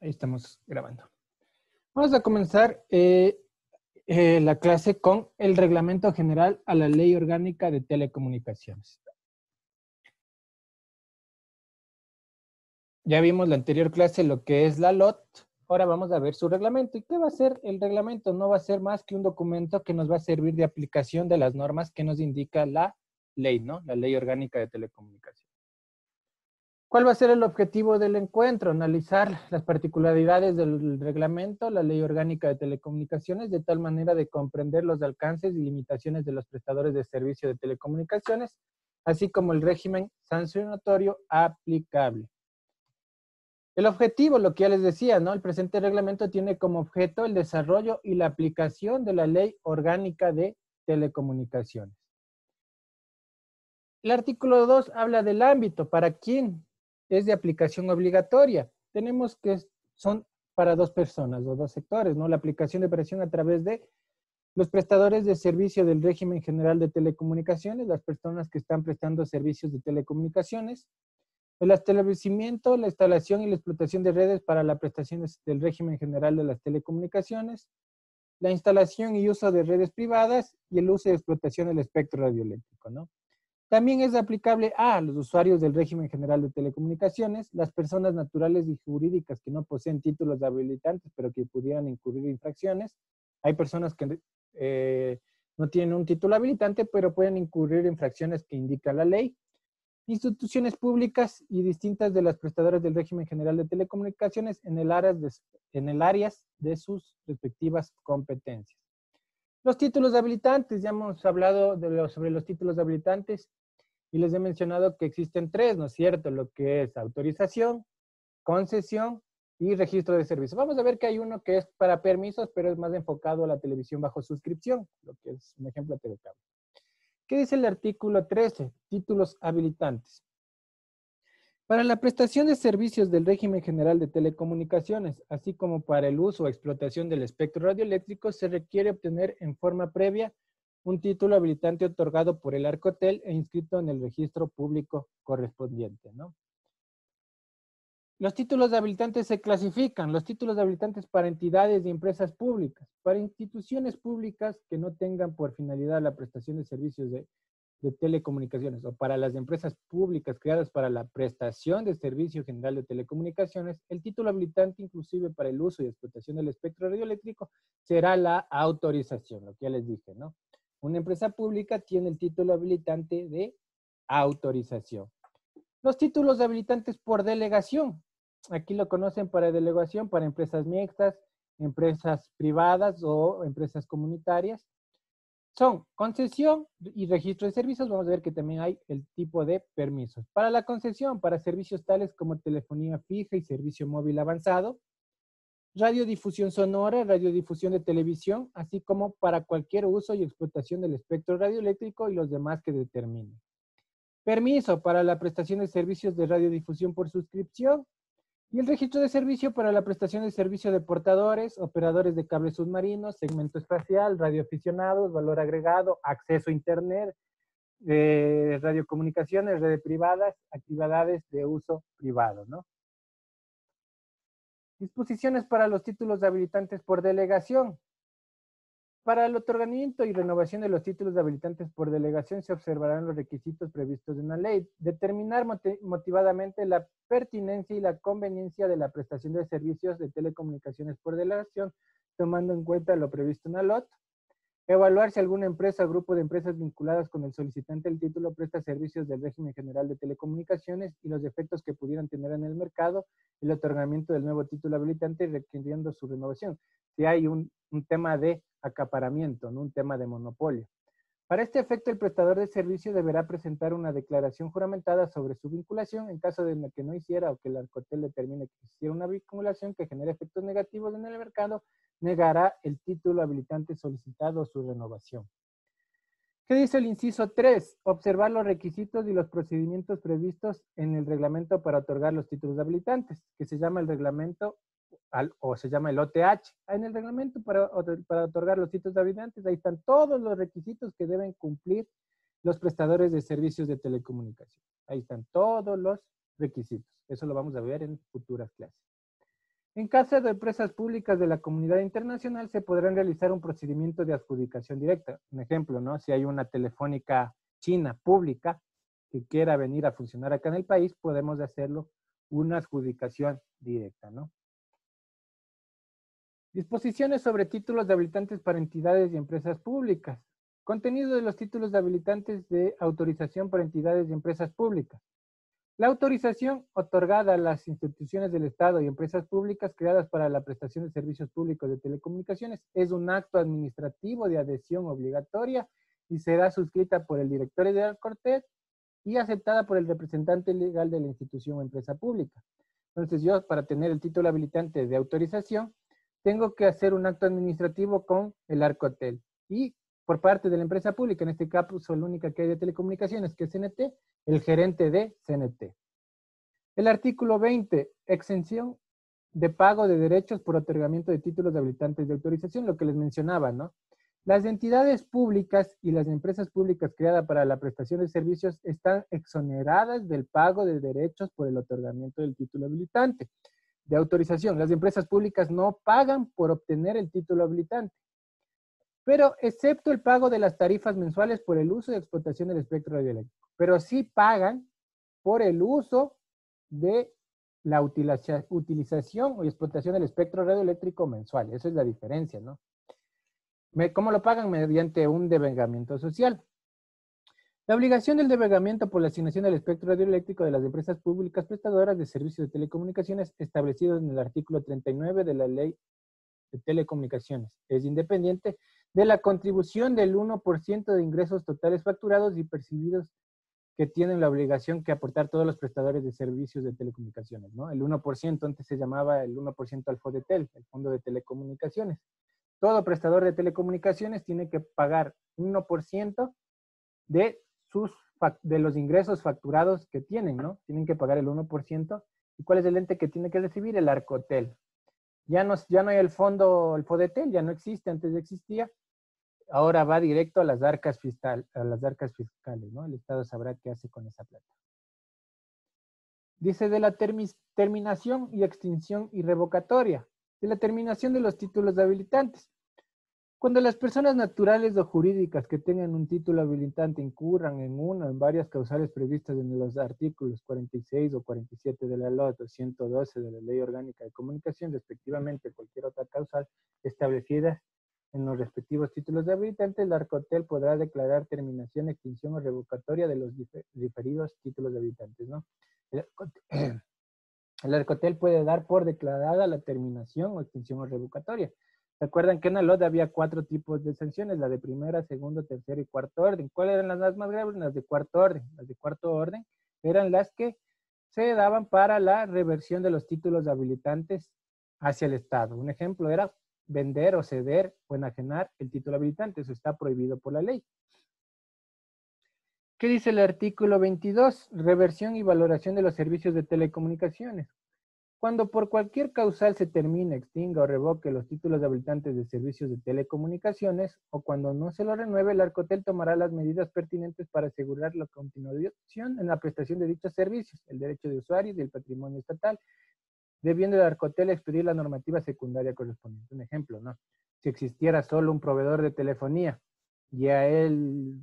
Ahí estamos grabando. Vamos a comenzar la clase con el Reglamento General a la Ley Orgánica de Telecomunicaciones. Ya vimos la anterior clase lo que es la LOT. Ahora vamos a ver su reglamento. ¿Y qué va a ser el reglamento? No va a ser más que un documento que nos va a servir de aplicación de las normas que nos indica la ley, ¿no? La Ley Orgánica de Telecomunicaciones. ¿Cuál va a ser el objetivo del encuentro? Analizar las particularidades del reglamento, la Ley Orgánica de Telecomunicaciones, de tal manera de comprender los alcances y limitaciones de los prestadores de servicio de telecomunicaciones, así como el régimen sancionatorio aplicable. El objetivo, lo que ya les decía, ¿no? El presente reglamento tiene como objeto el desarrollo y la aplicación de la Ley Orgánica de Telecomunicaciones. El artículo 2 habla del ámbito, ¿para quién es de aplicación obligatoria? Tenemos que son para dos personas o dos sectores, ¿no? La aplicación de operación a través de los prestadores de servicio del régimen general de telecomunicaciones, las personas que están prestando servicios de telecomunicaciones, el establecimiento, la instalación y la explotación de redes para la prestación del régimen general de las telecomunicaciones, la instalación y uso de redes privadas y el uso y explotación del espectro radioeléctrico, ¿no? También es aplicable a los usuarios del régimen general de telecomunicaciones, las personas naturales y jurídicas que no poseen títulos habilitantes, pero que pudieran incurrir en infracciones. Hay personas que no tienen un título habilitante, pero pueden incurrir en infracciones que indica la ley. Instituciones públicas y distintas de las prestadoras del régimen general de telecomunicaciones en el áreas de sus respectivas competencias. Los títulos habilitantes, ya hemos hablado sobre los títulos habilitantes y les he mencionado que existen tres, ¿no es cierto? Lo que es autorización, concesión y registro de servicios. Vamos a ver que hay uno que es para permisos, pero es más enfocado a la televisión bajo suscripción, lo que es un ejemplo de telecable. ¿Qué dice el artículo 13? Títulos habilitantes. Para la prestación de servicios del régimen general de telecomunicaciones, así como para el uso o explotación del espectro radioeléctrico, se requiere obtener en forma previa un título habilitante otorgado por el Arcotel e inscrito en el registro público correspondiente, ¿no? Los títulos habilitantes se clasifican. Los títulos habilitantes para entidades y empresas públicas. Para instituciones públicas que no tengan por finalidad la prestación de servicios de telecomunicaciones o para las empresas públicas creadas para la prestación de servicio general de telecomunicaciones, el título habilitante inclusive para el uso y explotación del espectro radioeléctrico será la autorización, lo que ya les dije, ¿no? Una empresa pública tiene el título habilitante de autorización. Los títulos habilitantes por delegación. Aquí lo conocen para delegación para empresas mixtas, empresas privadas o empresas comunitarias. Son concesión y registro de servicios. Vamos a ver que también hay el tipo de permisos. Para la concesión, para servicios tales como telefonía fija y servicio móvil avanzado, radiodifusión sonora, radiodifusión de televisión, así como para cualquier uso y explotación del espectro radioeléctrico y los demás que determinen. Permiso para la prestación de servicios de radiodifusión por suscripción y el registro de servicio para la prestación de servicio de portadores, operadores de cables submarinos, segmento espacial, radioaficionados, valor agregado, acceso a internet, radiocomunicaciones, redes privadas, actividades de uso privado, ¿no? Disposiciones para los títulos habilitantes por delegación. Para el otorgamiento y renovación de los títulos habilitantes por delegación se observarán los requisitos previstos en la ley. Determinar motivadamente la pertinencia y la conveniencia de la prestación de servicios de telecomunicaciones por delegación, tomando en cuenta lo previsto en la LOT. Evaluar si alguna empresa o grupo de empresas vinculadas con el solicitante del título presta servicios del régimen general de telecomunicaciones y los efectos que pudieran tener en el mercado el otorgamiento del nuevo título habilitante requiriendo su renovación. Si hay un tema de acaparamiento, no un tema de monopolio. Para este efecto, el prestador de servicio deberá presentar una declaración juramentada sobre su vinculación. En caso de que no hiciera o que el Arcotel determine que existiera una vinculación que genere efectos negativos en el mercado, negará el título habilitante solicitado o su renovación. ¿Qué dice el inciso 3? Observar los requisitos y los procedimientos previstos en el reglamento para otorgar los títulos habilitantes, que se llama el reglamento o se llama el OTH. En el reglamento para otorgar los títulos habilitantes, ahí están todos los requisitos que deben cumplir los prestadores de servicios de telecomunicación. Ahí están todos los requisitos. Eso lo vamos a ver en futuras clases. En caso de empresas públicas de la comunidad internacional, se podrán realizar un procedimiento de adjudicación directa. Un ejemplo, ¿no? Si hay una telefónica china pública que quiera venir a funcionar acá en el país, podemos hacerlo una adjudicación directa, ¿no? Disposiciones sobre títulos de habilitantes para entidades y empresas públicas. Contenido de los títulos de habilitantes de autorización para entidades y empresas públicas. La autorización otorgada a las instituciones del Estado y empresas públicas creadas para la prestación de servicios públicos de telecomunicaciones es un acto administrativo de adhesión obligatoria y será suscrita por el directorio de Arcortel y aceptada por el representante legal de la institución o empresa pública. Entonces yo, para tener el título habilitante de autorización, tengo que hacer un acto administrativo con el Arcortel. Y por parte de la empresa pública, en este caso la única que hay de telecomunicaciones, que es CNT, el gerente de CNT. El artículo 20, exención de pago de derechos por otorgamiento de títulos de habilitantes de autorización, lo que les mencionaba, ¿no? Las entidades públicas y las empresas públicas creadas para la prestación de servicios están exoneradas del pago de derechos por el otorgamiento del título habilitante de autorización. Las empresas públicas no pagan por obtener el título habilitante, pero excepto el pago de las tarifas mensuales por el uso y explotación del espectro radioeléctrico. Pero sí pagan por el uso de la utilización o explotación del espectro radioeléctrico mensual. Esa es la diferencia, ¿no? ¿Cómo lo pagan? Mediante un devengamiento social. La obligación del devengamiento por la asignación del espectro radioeléctrico de las empresas públicas prestadoras de servicios de telecomunicaciones establecidos en el artículo 39 de la Ley de Telecomunicaciones es independiente de la contribución del 1% de ingresos totales facturados y percibidos que tienen la obligación que aportar todos los prestadores de servicios de telecomunicaciones, ¿no? El 1% antes se llamaba el 1% al FODETEL, el Fondo de Telecomunicaciones. Todo prestador de telecomunicaciones tiene que pagar 1% de los ingresos facturados que tienen, ¿no? Tienen que pagar el 1%. ¿Y cuál es el ente que tiene que recibir? El Arcotel. Ya no hay el fondo, el FODETEL, ya no existe, antes existía. Ahora va directo a las arcas fiscales, ¿no? El Estado sabrá qué hace con esa plata. Dice de la terminación y extinción irrevocatoria, de la terminación de los títulos de habilitantes. Cuando las personas naturales o jurídicas que tengan un título habilitante incurran en una o en varias causales previstas en los artículos 46 o 47 de la LOT o 112 de la Ley Orgánica de Comunicación, respectivamente cualquier otra causal establecida en los respectivos títulos de habilitante, el Arcotel podrá declarar terminación, extinción o revocatoria de los diferidos títulos de habilitantes, ¿no? El Arcotel puede dar por declarada la terminación o extinción o revocatoria. ¿Se acuerdan que en la LOT había 4 tipos de sanciones? La de primera, segundo, tercero y cuarto orden. ¿Cuáles eran las más graves? Las de cuarto orden. Las de cuarto orden eran las que se daban para la reversión de los títulos habilitantes hacia el Estado. Un ejemplo era vender o ceder o enajenar el título habilitante. Eso está prohibido por la ley. ¿Qué dice el artículo 22? Reversión y valoración de los servicios de telecomunicaciones. Cuando por cualquier causal se termine, extinga o revoque los títulos de habilitantes de servicios de telecomunicaciones o cuando no se lo renueve, el Arcotel tomará las medidas pertinentes para asegurar la continuación en la prestación de dichos servicios, el derecho de usuario y el patrimonio estatal, debiendo el Arcotel expedir la normativa secundaria correspondiente. Un ejemplo, ¿no? Si existiera solo un proveedor de telefonía y a él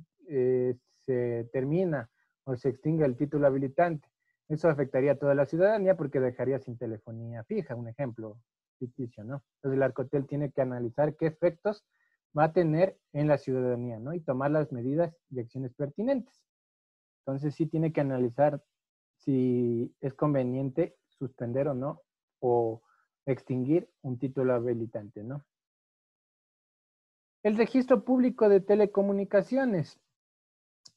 se termina o se extingue el título habilitante, eso afectaría a toda la ciudadanía porque dejaría sin telefonía fija, un ejemplo ficticio, ¿no? Entonces el Arcotel tiene que analizar qué efectos va a tener en la ciudadanía, ¿no? Y tomar las medidas y acciones pertinentes. Entonces sí tiene que analizar si es conveniente suspender o no, o extinguir un título habilitante, ¿no? El registro público de telecomunicaciones.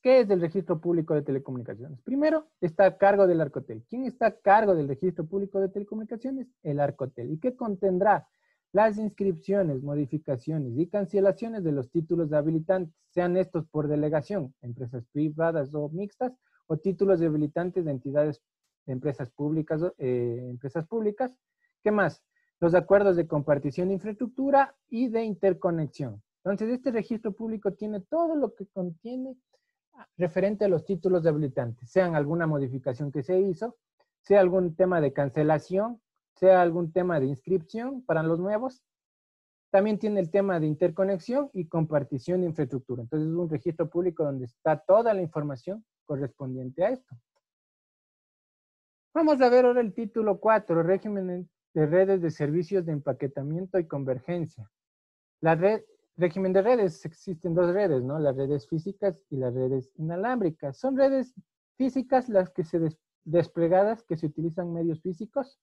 ¿Qué es el registro público de telecomunicaciones? Primero, está a cargo del Arcotel. ¿Quién está a cargo del registro público de telecomunicaciones? El Arcotel. ¿Y qué contendrá? Las inscripciones, modificaciones y cancelaciones de los títulos de habilitantes, sean estos por delegación, empresas privadas o mixtas, o títulos de habilitantes de entidades, de empresas públicas. ¿Qué más? Los acuerdos de compartición de infraestructura y de interconexión. Entonces, este registro público tiene todo lo que contiene referente a los títulos de habilitantes, sean alguna modificación que se hizo, sea algún tema de cancelación, sea algún tema de inscripción para los nuevos. También tiene el tema de interconexión y compartición de infraestructura. Entonces es un registro público donde está toda la información correspondiente a esto. Vamos a ver ahora el título 4, régimen de redes de servicios de empaquetamiento y convergencia. La red, régimen de redes, existen dos redes, ¿no? Las redes físicas y las redes inalámbricas. Son redes físicas las que se desplegadas, que se utilizan medios físicos,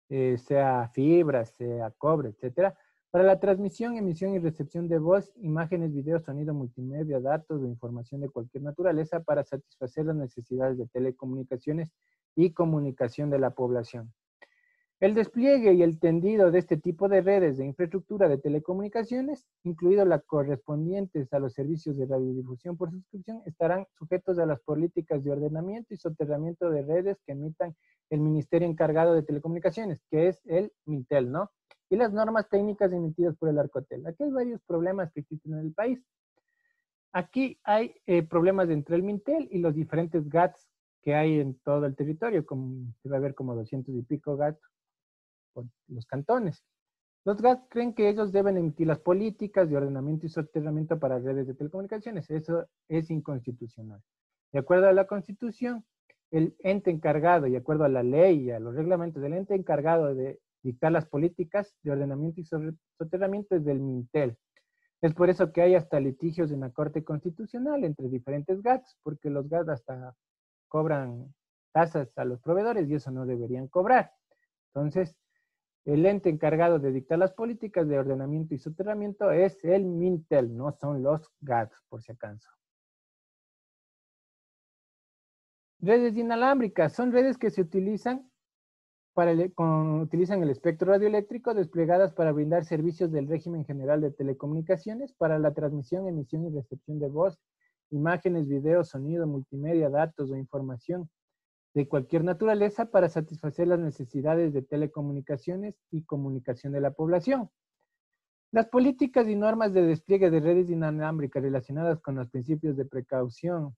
sea fibra, sea cobre, etcétera, para la transmisión, emisión y recepción de voz, imágenes, video, sonido, multimedia, datos o información de cualquier naturaleza para satisfacer las necesidades de telecomunicaciones y comunicación de la población. El despliegue y el tendido de este tipo de redes de infraestructura de telecomunicaciones, incluido las correspondientes a los servicios de radiodifusión por suscripción, estarán sujetos a las políticas de ordenamiento y soterramiento de redes que emitan el Ministerio encargado de Telecomunicaciones, que es el MINTEL, ¿no? Y las normas técnicas emitidas por el ARCOTEL. Aquí hay varios problemas que existen en el país. Aquí hay problemas entre el MINTEL y los diferentes GATS que hay en todo el territorio, como se va a ver como 200 y pico GATS por los cantones. Los GATS creen que ellos deben emitir las políticas de ordenamiento y soterramiento para redes de telecomunicaciones. Eso es inconstitucional. De acuerdo a la Constitución, el ente encargado, y de acuerdo a la ley y a los reglamentos, el ente encargado de dictar las políticas de ordenamiento y soterramiento es del MINTEL. Es por eso que hay hasta litigios en la Corte Constitucional entre diferentes GATS, porque los GATS hasta cobran tasas a los proveedores y eso no deberían cobrar. Entonces, el ente encargado de dictar las políticas de ordenamiento y soterramiento es el MINTEL, no son los GATS, por si acaso. Redes inalámbricas son redes que se utilizan utilizan el espectro radioeléctrico desplegadas para brindar servicios del régimen general de telecomunicaciones para la transmisión, emisión y recepción de voz, imágenes, videos, sonido, multimedia, datos o información de cualquier naturaleza para satisfacer las necesidades de telecomunicaciones y comunicación de la población. Las políticas y normas de despliegue de redes inalámbricas relacionadas con los principios de precaución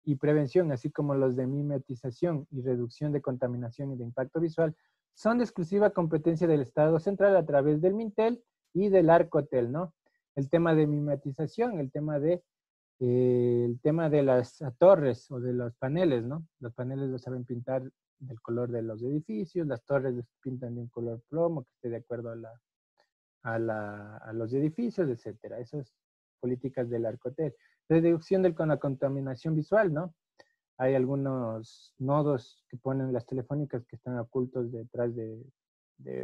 y prevención, así como los de mimetización y reducción de contaminación y de impacto visual, son de exclusiva competencia del Estado central a través del MINTEL y del ARCOTEL, ¿no? El tema de mimetización, el tema de las torres o de los paneles, ¿no? Los paneles los saben pintar del color de los edificios, las torres los pintan de un color plomo que esté de acuerdo a los edificios, etcétera. Eso es políticas del ARCOTEL. Reducción con la contaminación visual, ¿no? Hay algunos nodos que ponen las telefónicas que están ocultos detrás de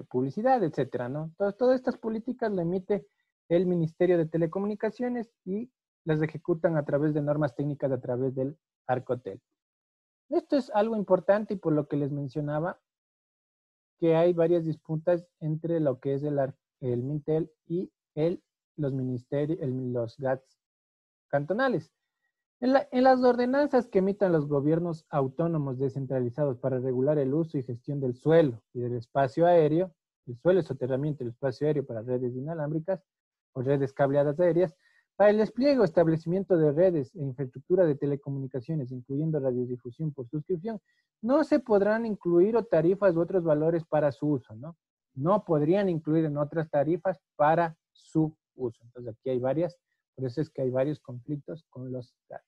publicidad, etcétera, ¿no? Todas estas políticas las emite el Ministerio de Telecomunicaciones y las ejecutan a través de normas técnicas a través del ARCOTEL. Esto es algo importante y por lo que les mencionaba que hay varias disputas entre lo que es el MINTEL y los ministerios, los GATS cantonales. En las ordenanzas que emitan los gobiernos autónomos descentralizados para regular el uso y gestión del suelo y del espacio aéreo, el suelo, el soterramiento y el espacio aéreo para redes inalámbricas o redes cableadas aéreas, para el despliegue o establecimiento de redes e infraestructura de telecomunicaciones, incluyendo radiodifusión por suscripción, no se podrán incluir tarifas u otros valores para su uso, ¿no? No podrían incluir en otras tarifas para su uso. Entonces aquí hay varias. Por eso es que hay varios conflictos con los GATS.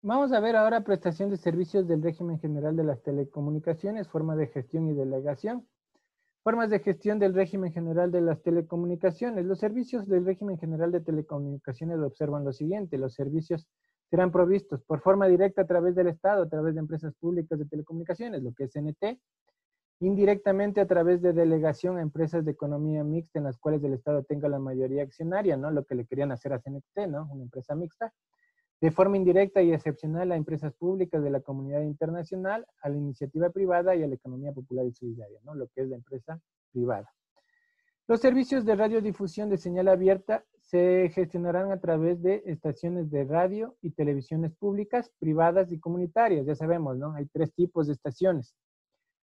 Vamos a ver ahora prestación de servicios del régimen general de las telecomunicaciones, forma de gestión y delegación. Formas de gestión del régimen general de las telecomunicaciones. Los servicios del régimen general de telecomunicaciones observan lo siguiente. Los servicios serán provistos por forma directa a través del Estado, a través de empresas públicas de telecomunicaciones, lo que es CNT, indirectamente a través de delegación a empresas de economía mixta en las cuales el Estado tenga la mayoría accionaria, ¿no? Lo que le querían hacer a CNT, ¿no? Una empresa mixta. De forma indirecta y excepcional a empresas públicas de la comunidad internacional, a la iniciativa privada y a la economía popular y solidaria, ¿no? Lo que es la empresa privada. Los servicios de radiodifusión de señal abierta se gestionarán a través de estaciones de radio y televisiones públicas, privadas y comunitarias. Ya sabemos, ¿no? Hay tres tipos de estaciones.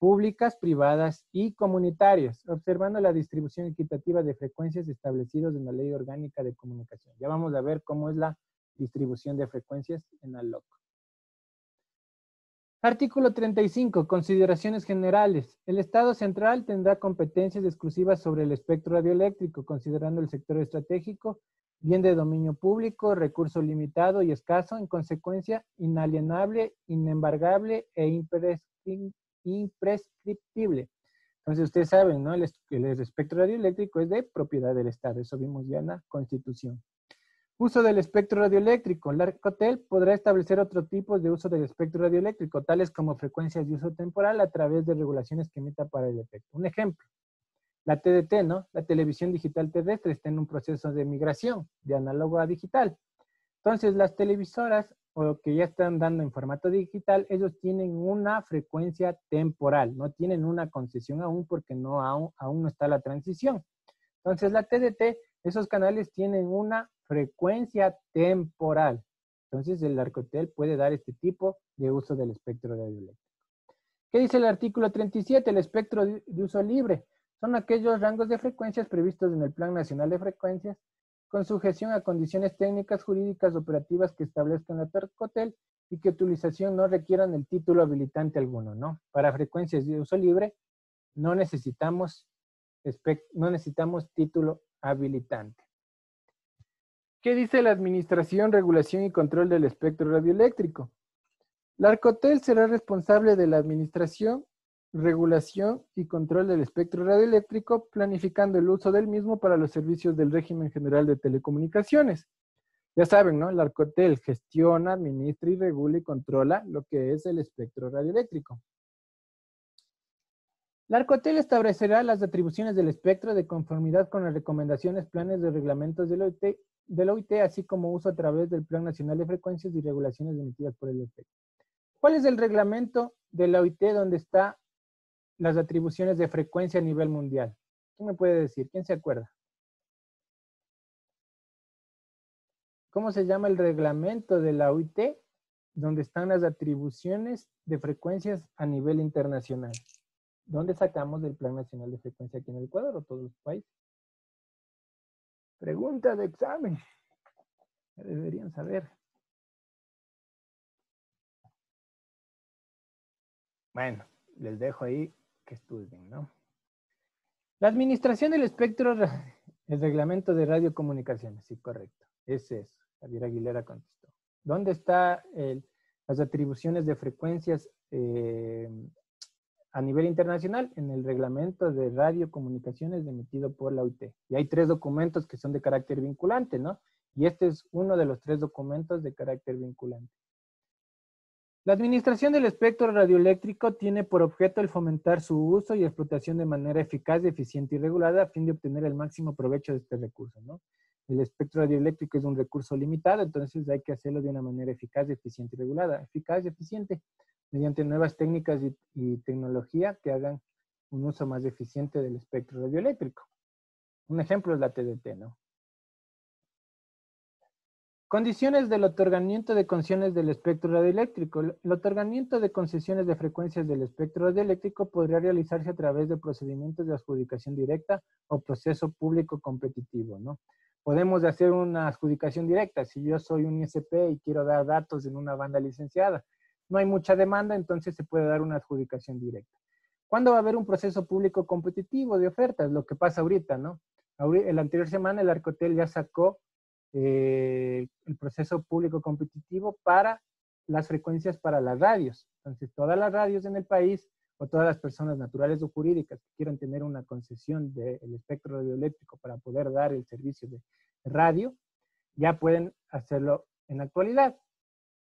públicas, privadas y comunitarias, observando la distribución equitativa de frecuencias establecidos en la Ley Orgánica de Comunicación. Ya vamos a ver cómo es la distribución de frecuencias en la LOC. Artículo 35. Consideraciones generales. El Estado central tendrá competencias exclusivas sobre el espectro radioeléctrico, considerando el sector estratégico, bien de dominio público, recurso limitado y escaso, en consecuencia, inalienable, inembargable e imprescriptible. Entonces, ustedes saben, ¿no? El espectro radioeléctrico es de propiedad del Estado. Eso vimos ya en la Constitución. Uso del espectro radioeléctrico. La Arcotel podrá establecer otro tipo de uso del espectro radioeléctrico, tales como frecuencias de uso temporal a través de regulaciones que emita para el efecto. Un ejemplo, la TDT, ¿no? La televisión digital terrestre está en un proceso de migración de análogo a digital. Entonces, las televisoras, o que ya están dando en formato digital, ellos tienen una frecuencia temporal, no tienen una concesión aún porque aún no está la transición. Entonces, la TDT, esos canales tienen una frecuencia temporal. Entonces, el Arcotel puede dar este tipo de uso del espectro radioeléctrico. ¿Qué dice el artículo 37? El espectro de uso libre. Son aquellos rangos de frecuencias previstos en el Plan Nacional de Frecuencias, con sujeción a condiciones técnicas, jurídicas, operativas que establezcan la Arcotel y que utilización no requieran el título habilitante alguno, ¿no? Para frecuencias de uso libre no necesitamos título habilitante. ¿Qué dice la Administración, Regulación y Control del Espectro Radioeléctrico? La Arcotel será responsable de la administración, regulación y control del espectro radioeléctrico, planificando el uso del mismo para los servicios del régimen general de telecomunicaciones. Ya saben, ¿no? La Arcotel gestiona, administra y regula y controla lo que es el espectro radioeléctrico. La Arcotel establecerá las atribuciones del espectro de conformidad con las recomendaciones, planes de reglamentos del OIT, así como uso a través del Plan Nacional de Frecuencias y regulaciones emitidas por el OIT. ¿Cuál es el reglamento de la OIT donde están las atribuciones de frecuencia a nivel mundial? ¿Quién me puede decir? ¿Quién se acuerda? ¿Cómo se llama el reglamento de la OIT donde están las atribuciones de frecuencias a nivel internacional? ¿Dónde sacamos el Plan Nacional de Frecuencia aquí en el Ecuador o todos los países? Pregunta de examen. Deberían saber. Bueno, les dejo ahí que estudien, ¿no? La administración del espectro, el reglamento de radiocomunicaciones, sí, correcto. Ese es, Javier Aguilera contestó. ¿Dónde están las atribuciones de frecuencias a nivel internacional? En el reglamento de radiocomunicaciones emitido por la OIT. Y hay 3 documentos que son de carácter vinculante, ¿no? Y este es uno de los 3 documentos de carácter vinculante. La administración del espectro radioeléctrico tiene por objeto el fomentar su uso y explotación de manera eficaz, eficiente y regulada a fin de obtener el máximo provecho de este recurso, ¿no? El espectro radioeléctrico es un recurso limitado, entonces hay que hacerlo de una manera eficaz, eficiente y regulada. Eficaz y eficiente mediante nuevas técnicas y tecnología que hagan un uso más eficiente del espectro radioeléctrico. Un ejemplo es la TDT, ¿no? Condiciones del otorgamiento de concesiones del espectro radioeléctrico. El otorgamiento de concesiones de frecuencias del espectro radioeléctrico podría realizarse a través de procedimientos de adjudicación directa o proceso público competitivo, ¿no? Podemos hacer una adjudicación directa. Si yo soy un ISP y quiero dar datos en una banda licenciada, no hay mucha demanda, entonces se puede dar una adjudicación directa. ¿Cuándo va a haber un proceso público competitivo de ofertas? Lo que pasa ahorita, ¿no? La anterior semana el Arcotel ya sacó el proceso público competitivo para las frecuencias para las radios. Entonces, todas las radios en el país o todas las personas naturales o jurídicas que quieran tener una concesión del espectro radioeléctrico para poder dar el servicio de radio, ya pueden hacerlo en la actualidad.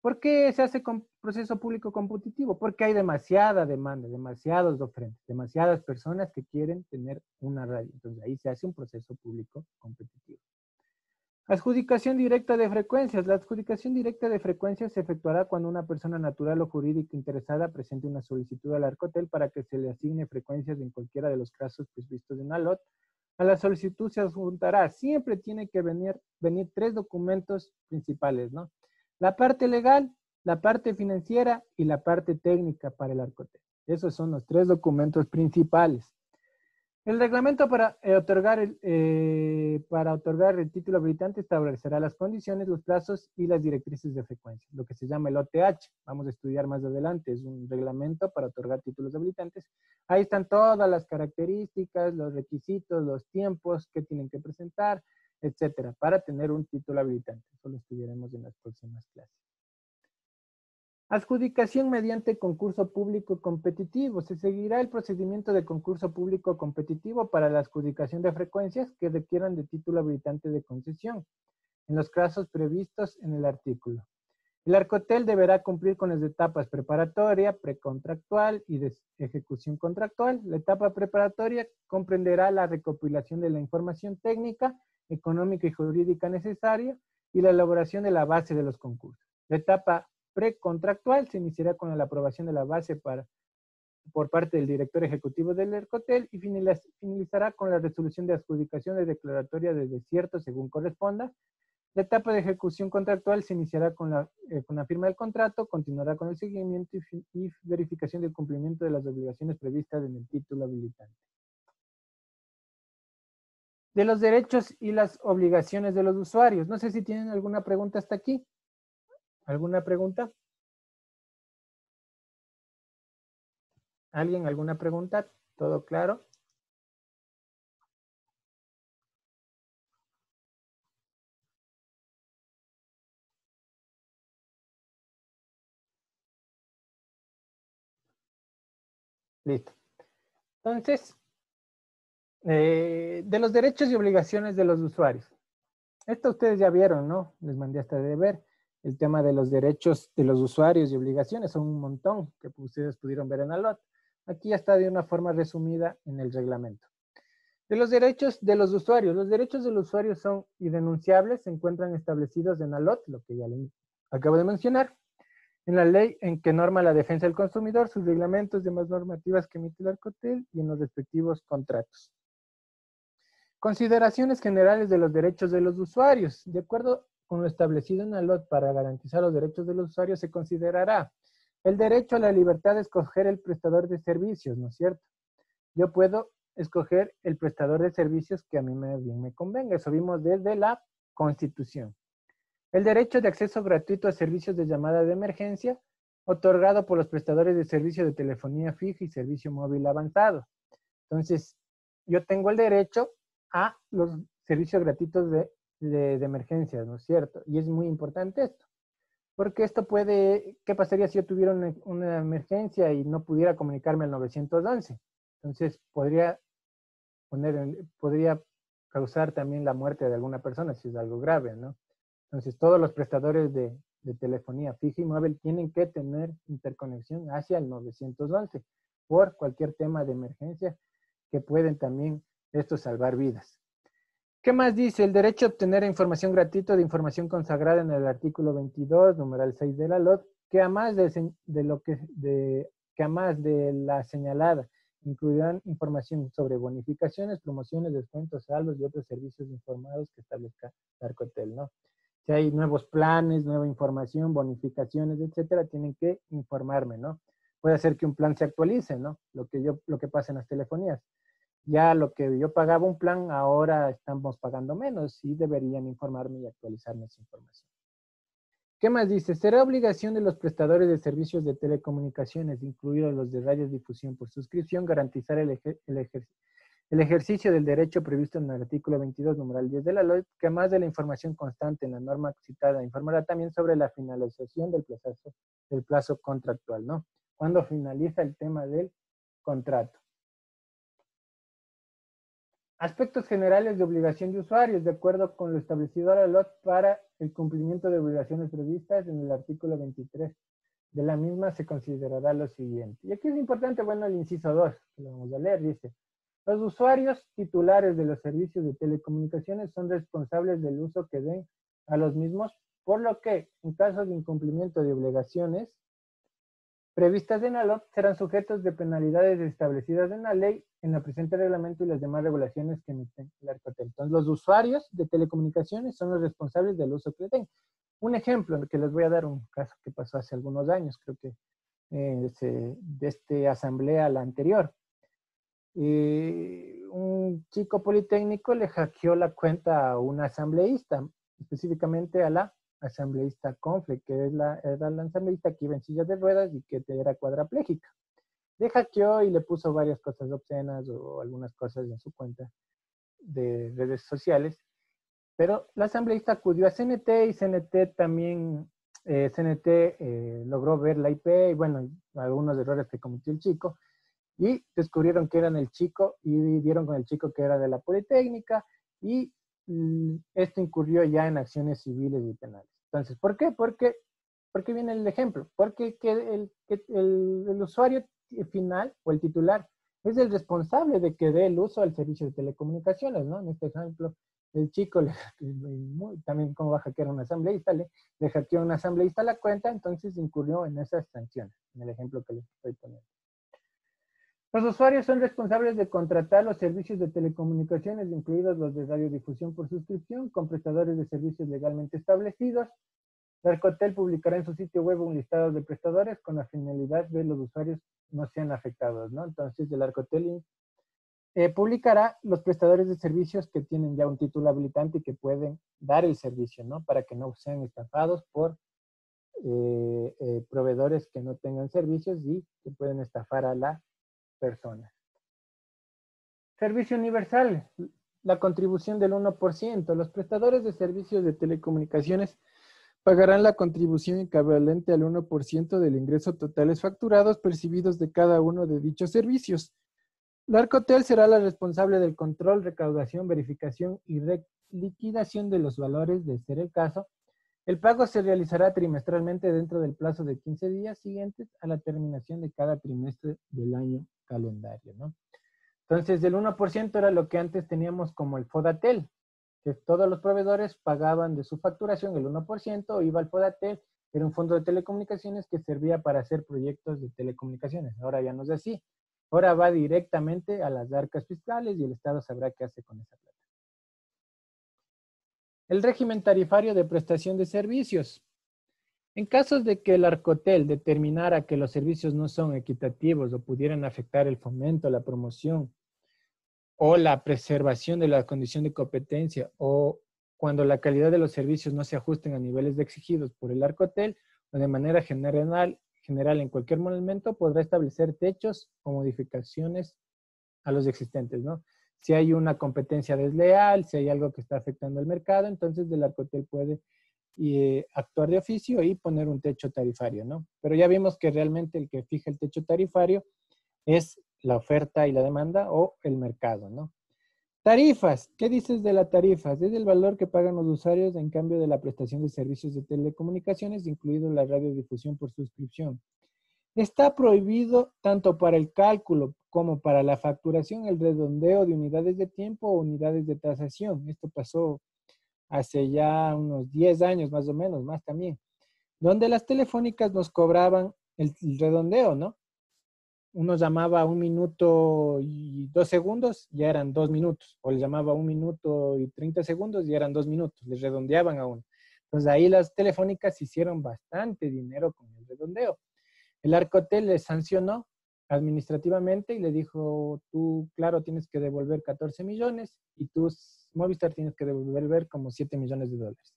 ¿Por qué se hace con proceso público competitivo? Porque hay demasiada demanda, demasiados oferentes, demasiadas personas que quieren tener una radio. Entonces, ahí se hace un proceso público competitivo. Adjudicación directa de frecuencias. La adjudicación directa de frecuencias se efectuará cuando una persona natural o jurídica interesada presente una solicitud al Arcotel para que se le asigne frecuencias en cualquiera de los casos previstos en la LOT. A la solicitud se adjuntará. Siempre tiene que venir 3 documentos principales, ¿no? La parte legal, la parte financiera y la parte técnica para el Arcotel. Esos son los tres documentos principales. El reglamento para otorgar el título habilitante establecerá las condiciones, los plazos y las directrices de frecuencia, lo que se llama el OTH. Vamos a estudiar más adelante, es un reglamento para otorgar títulos habilitantes. Ahí están todas las características, los requisitos, los tiempos que tienen que presentar, etcétera, para tener un título habilitante. Eso lo estudiaremos en las próximas clases. Adjudicación mediante concurso público competitivo. Se seguirá el procedimiento de concurso público competitivo para la adjudicación de frecuencias que requieran de título habilitante de concesión, en los casos previstos en el artículo. El Arcotel deberá cumplir con las etapas preparatoria, precontractual y de ejecución contractual. La etapa preparatoria comprenderá la recopilación de la información técnica, económica y jurídica necesaria y la elaboración de la base de los concursos. La etapa precontractual se iniciará con la aprobación de la base por parte del director ejecutivo del Arcotel y finalizará con la resolución de adjudicación de declaratoria de desierto según corresponda. La etapa de ejecución contractual se iniciará con la firma del contrato, continuará con el seguimiento y verificación del cumplimiento de las obligaciones previstas en el título habilitante. De los derechos y las obligaciones de los usuarios. No sé si tienen alguna pregunta hasta aquí. ¿Alguna pregunta? ¿Alguien? ¿Alguna pregunta? ¿Todo claro? Listo. Entonces, de los derechos y obligaciones de los usuarios. Esto ustedes ya vieron, ¿no? Les mandé hasta de ver. El tema de los derechos de los usuarios y obligaciones son un montón que ustedes pudieron ver en ALOT. Aquí ya está de una forma resumida en el reglamento. De los derechos de los usuarios. Los derechos de los usuarios son irrenunciables, se encuentran establecidos en ALOT, lo que ya les acabo de mencionar, en la ley en que norma la defensa del consumidor, sus reglamentos, demás normativas que emite el Arcotel y en los respectivos contratos. Consideraciones generales de los derechos de los usuarios. De acuerdo con lo establecido en ALOT para garantizar los derechos de los usuarios, se considerará el derecho a la libertad de escoger el prestador de servicios, ¿no es cierto? Yo puedo escoger el prestador de servicios que a mí me convenga. Eso vimos desde la Constitución. El derecho de acceso gratuito a servicios de llamada de emergencia, otorgado por los prestadores de servicio de telefonía fija y servicio móvil avanzado. Entonces, yo tengo el derecho a los servicios gratuitos de emergencia, ¿no es cierto? Y es muy importante esto, porque esto puede, ¿qué pasaría si yo tuviera una emergencia y no pudiera comunicarme al 911? Entonces, podría causar también la muerte de alguna persona si es algo grave, ¿no? Entonces, todos los prestadores de telefonía fija y móvil tienen que tener interconexión hacia el 911 por cualquier tema de emergencia que pueden también esto salvar vidas. ¿Qué más dice? El derecho a obtener información gratuita de información consagrada en el artículo 22, numeral 6 de la LOT, que a más de la señalada, incluirán información sobre bonificaciones, promociones, descuentos, saldos y otros servicios informados que establezca Arcotel, ¿no? Si hay nuevos planes, nueva información, bonificaciones, etcétera, tienen que informarme, ¿no? Puede ser que un plan se actualice, ¿no? Lo que pasa en las telefonías. Ya lo que yo pagaba un plan, ahora estamos pagando menos y deberían informarme y actualizarme esa información. ¿Qué más dice? Será obligación de los prestadores de servicios de telecomunicaciones, incluidos los de radiodifusión por suscripción, garantizar el ejercicio del derecho previsto en el artículo 22, numeral 10 de la ley, que además de la información constante en la norma citada, informará también sobre la finalización del plazo contractual, ¿no? Cuando finaliza el tema del contrato. Aspectos generales de obligación de usuarios, de acuerdo con lo establecido a la LOT para el cumplimiento de obligaciones previstas en el artículo 23 de la misma, se considerará lo siguiente. Y aquí es importante, bueno, el inciso 2, que lo vamos a leer, dice: los usuarios titulares de los servicios de telecomunicaciones son responsables del uso que den a los mismos, por lo que, en caso de incumplimiento de obligaciones previstas en la LOT, serán sujetos de penalidades establecidas en la ley, en el presente reglamento y las demás regulaciones que emiten el Arcotel. Entonces, los usuarios de telecomunicaciones son los responsables del uso que den. Un ejemplo que les voy a dar, un caso que pasó hace algunos años, creo que de esta asamblea a la anterior. Un chico politécnico le hackeó la cuenta a un asambleísta, específicamente a la asambleísta Confle, que era la asambleísta que iba en silla de ruedas y que era cuadraplégica. Le hackeó y le puso varias cosas obscenas o algunas cosas en su cuenta de redes sociales. Pero la asambleísta acudió a CNT y CNT también, logró ver la IP y bueno, algunos errores que cometió el chico y descubrieron que eran el chico y dieron con el chico que era de la Politécnica y esto incurrió ya en acciones civiles y penales. Entonces, ¿por qué? Porque viene el ejemplo, porque el usuario final o el titular es el responsable de que dé el uso al servicio de telecomunicaciones, ¿no? En este ejemplo, el chico, también como va a hackear a un asambleísta, le hackeó a un asambleísta la cuenta, entonces incurrió en esas sanciones, en el ejemplo que les estoy poniendo. Los usuarios son responsables de contratar los servicios de telecomunicaciones, incluidos los de radiodifusión por suscripción, con prestadores de servicios legalmente establecidos. La Arcotel publicará en su sitio web un listado de prestadores con la finalidad de que los usuarios no sean afectados, ¿no? Entonces, el Arcotel publicará los prestadores de servicios que tienen ya un título habilitante y que pueden dar el servicio, ¿no? Para que no sean estafados por proveedores que no tengan servicios y que pueden estafar a la persona. Servicio universal, la contribución del 1%. Los prestadores de servicios de telecomunicaciones pagarán la contribución equivalente al 1% del ingreso totales facturados percibidos de cada uno de dichos servicios. La Arcotel será la responsable del control, recaudación, verificación y liquidación de los valores, de ser el caso. El pago se realizará trimestralmente dentro del plazo de 15 días siguientes a la terminación de cada trimestre del año calendario, ¿no? Entonces, el 1% era lo que antes teníamos como el FODATEL, que todos los proveedores pagaban de su facturación el 1%, iba al FODATEL, era un fondo de telecomunicaciones que servía para hacer proyectos de telecomunicaciones. Ahora ya no es así. Ahora va directamente a las arcas fiscales y el Estado sabrá qué hace con esa plata. El régimen tarifario de prestación de servicios. En casos de que el Arcotel determinara que los servicios no son equitativos o pudieran afectar el fomento, la promoción o la preservación de la condición de competencia o cuando la calidad de los servicios no se ajusten a niveles exigidos por el Arcotel o de manera general en cualquier momento podrá establecer techos o modificaciones a los existentes, ¿no? Si hay una competencia desleal, si hay algo que está afectando el mercado, entonces el Arcotel puede actuar de oficio y poner un techo tarifario, ¿no? Pero ya vimos que realmente el que fija el techo tarifario es la oferta y la demanda o el mercado, ¿no? Tarifas. ¿Qué dices de las tarifas? Es el valor que pagan los usuarios en cambio de la prestación de servicios de telecomunicaciones, incluido la radiodifusión por suscripción. Está prohibido tanto para el cálculo como para la facturación el redondeo de unidades de tiempo o unidades de tasación. Esto pasó hace ya unos 10 años más o menos, más también, donde las telefónicas nos cobraban el redondeo, ¿no? Uno llamaba 1 minuto y 2 segundos, ya eran 2 minutos. O le llamaba 1 minuto y 30 segundos, ya eran 2 minutos. Les redondeaban a uno. Entonces ahí las telefónicas hicieron bastante dinero con el redondeo. El Arcotel les sancionó administrativamente y le dijo, tú, claro, tienes que devolver 14 millones y tú, Movistar, tienes que devolver como 7 millones de dólares.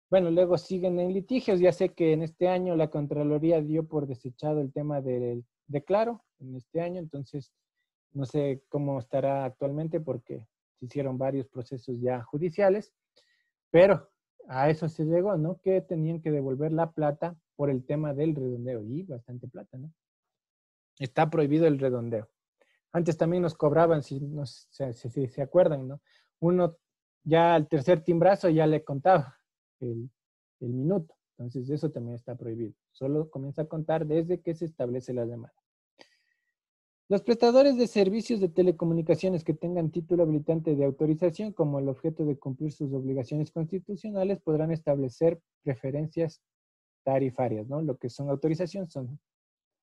Bueno, luego siguen en litigios. Ya sé que en este año la Contraloría dio por desechado el tema de Claro en este año, entonces no sé cómo estará actualmente porque se hicieron varios procesos ya judiciales, pero a eso se llegó, ¿no? Que tenían que devolver la plata por el tema del redondeo y bastante plata, ¿no? Está prohibido el redondeo. Antes también nos cobraban, si se acuerdan, ¿no? Uno ya al tercer timbrazo ya le contaba el minuto. Entonces eso también está prohibido. Solo comienza a contar desde que se establece la demanda. Los prestadores de servicios de telecomunicaciones que tengan título habilitante de autorización como el objeto de cumplir sus obligaciones constitucionales podrán establecer preferencias tarifarias, ¿no? Lo que son autorización son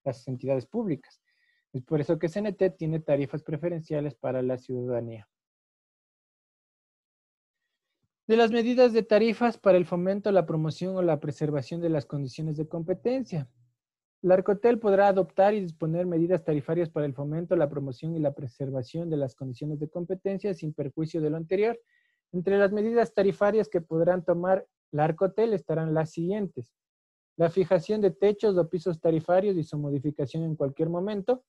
las entidades públicas. Es por eso que CNT tiene tarifas preferenciales para la ciudadanía. De las medidas de tarifas para el fomento, la promoción o la preservación de las condiciones de competencia. La Arcotel podrá adoptar y disponer medidas tarifarias para el fomento, la promoción y la preservación de las condiciones de competencia sin perjuicio de lo anterior. Entre las medidas tarifarias que podrán tomar la Arcotel estarán las siguientes: la fijación de techos o pisos tarifarios y su modificación en cualquier momento,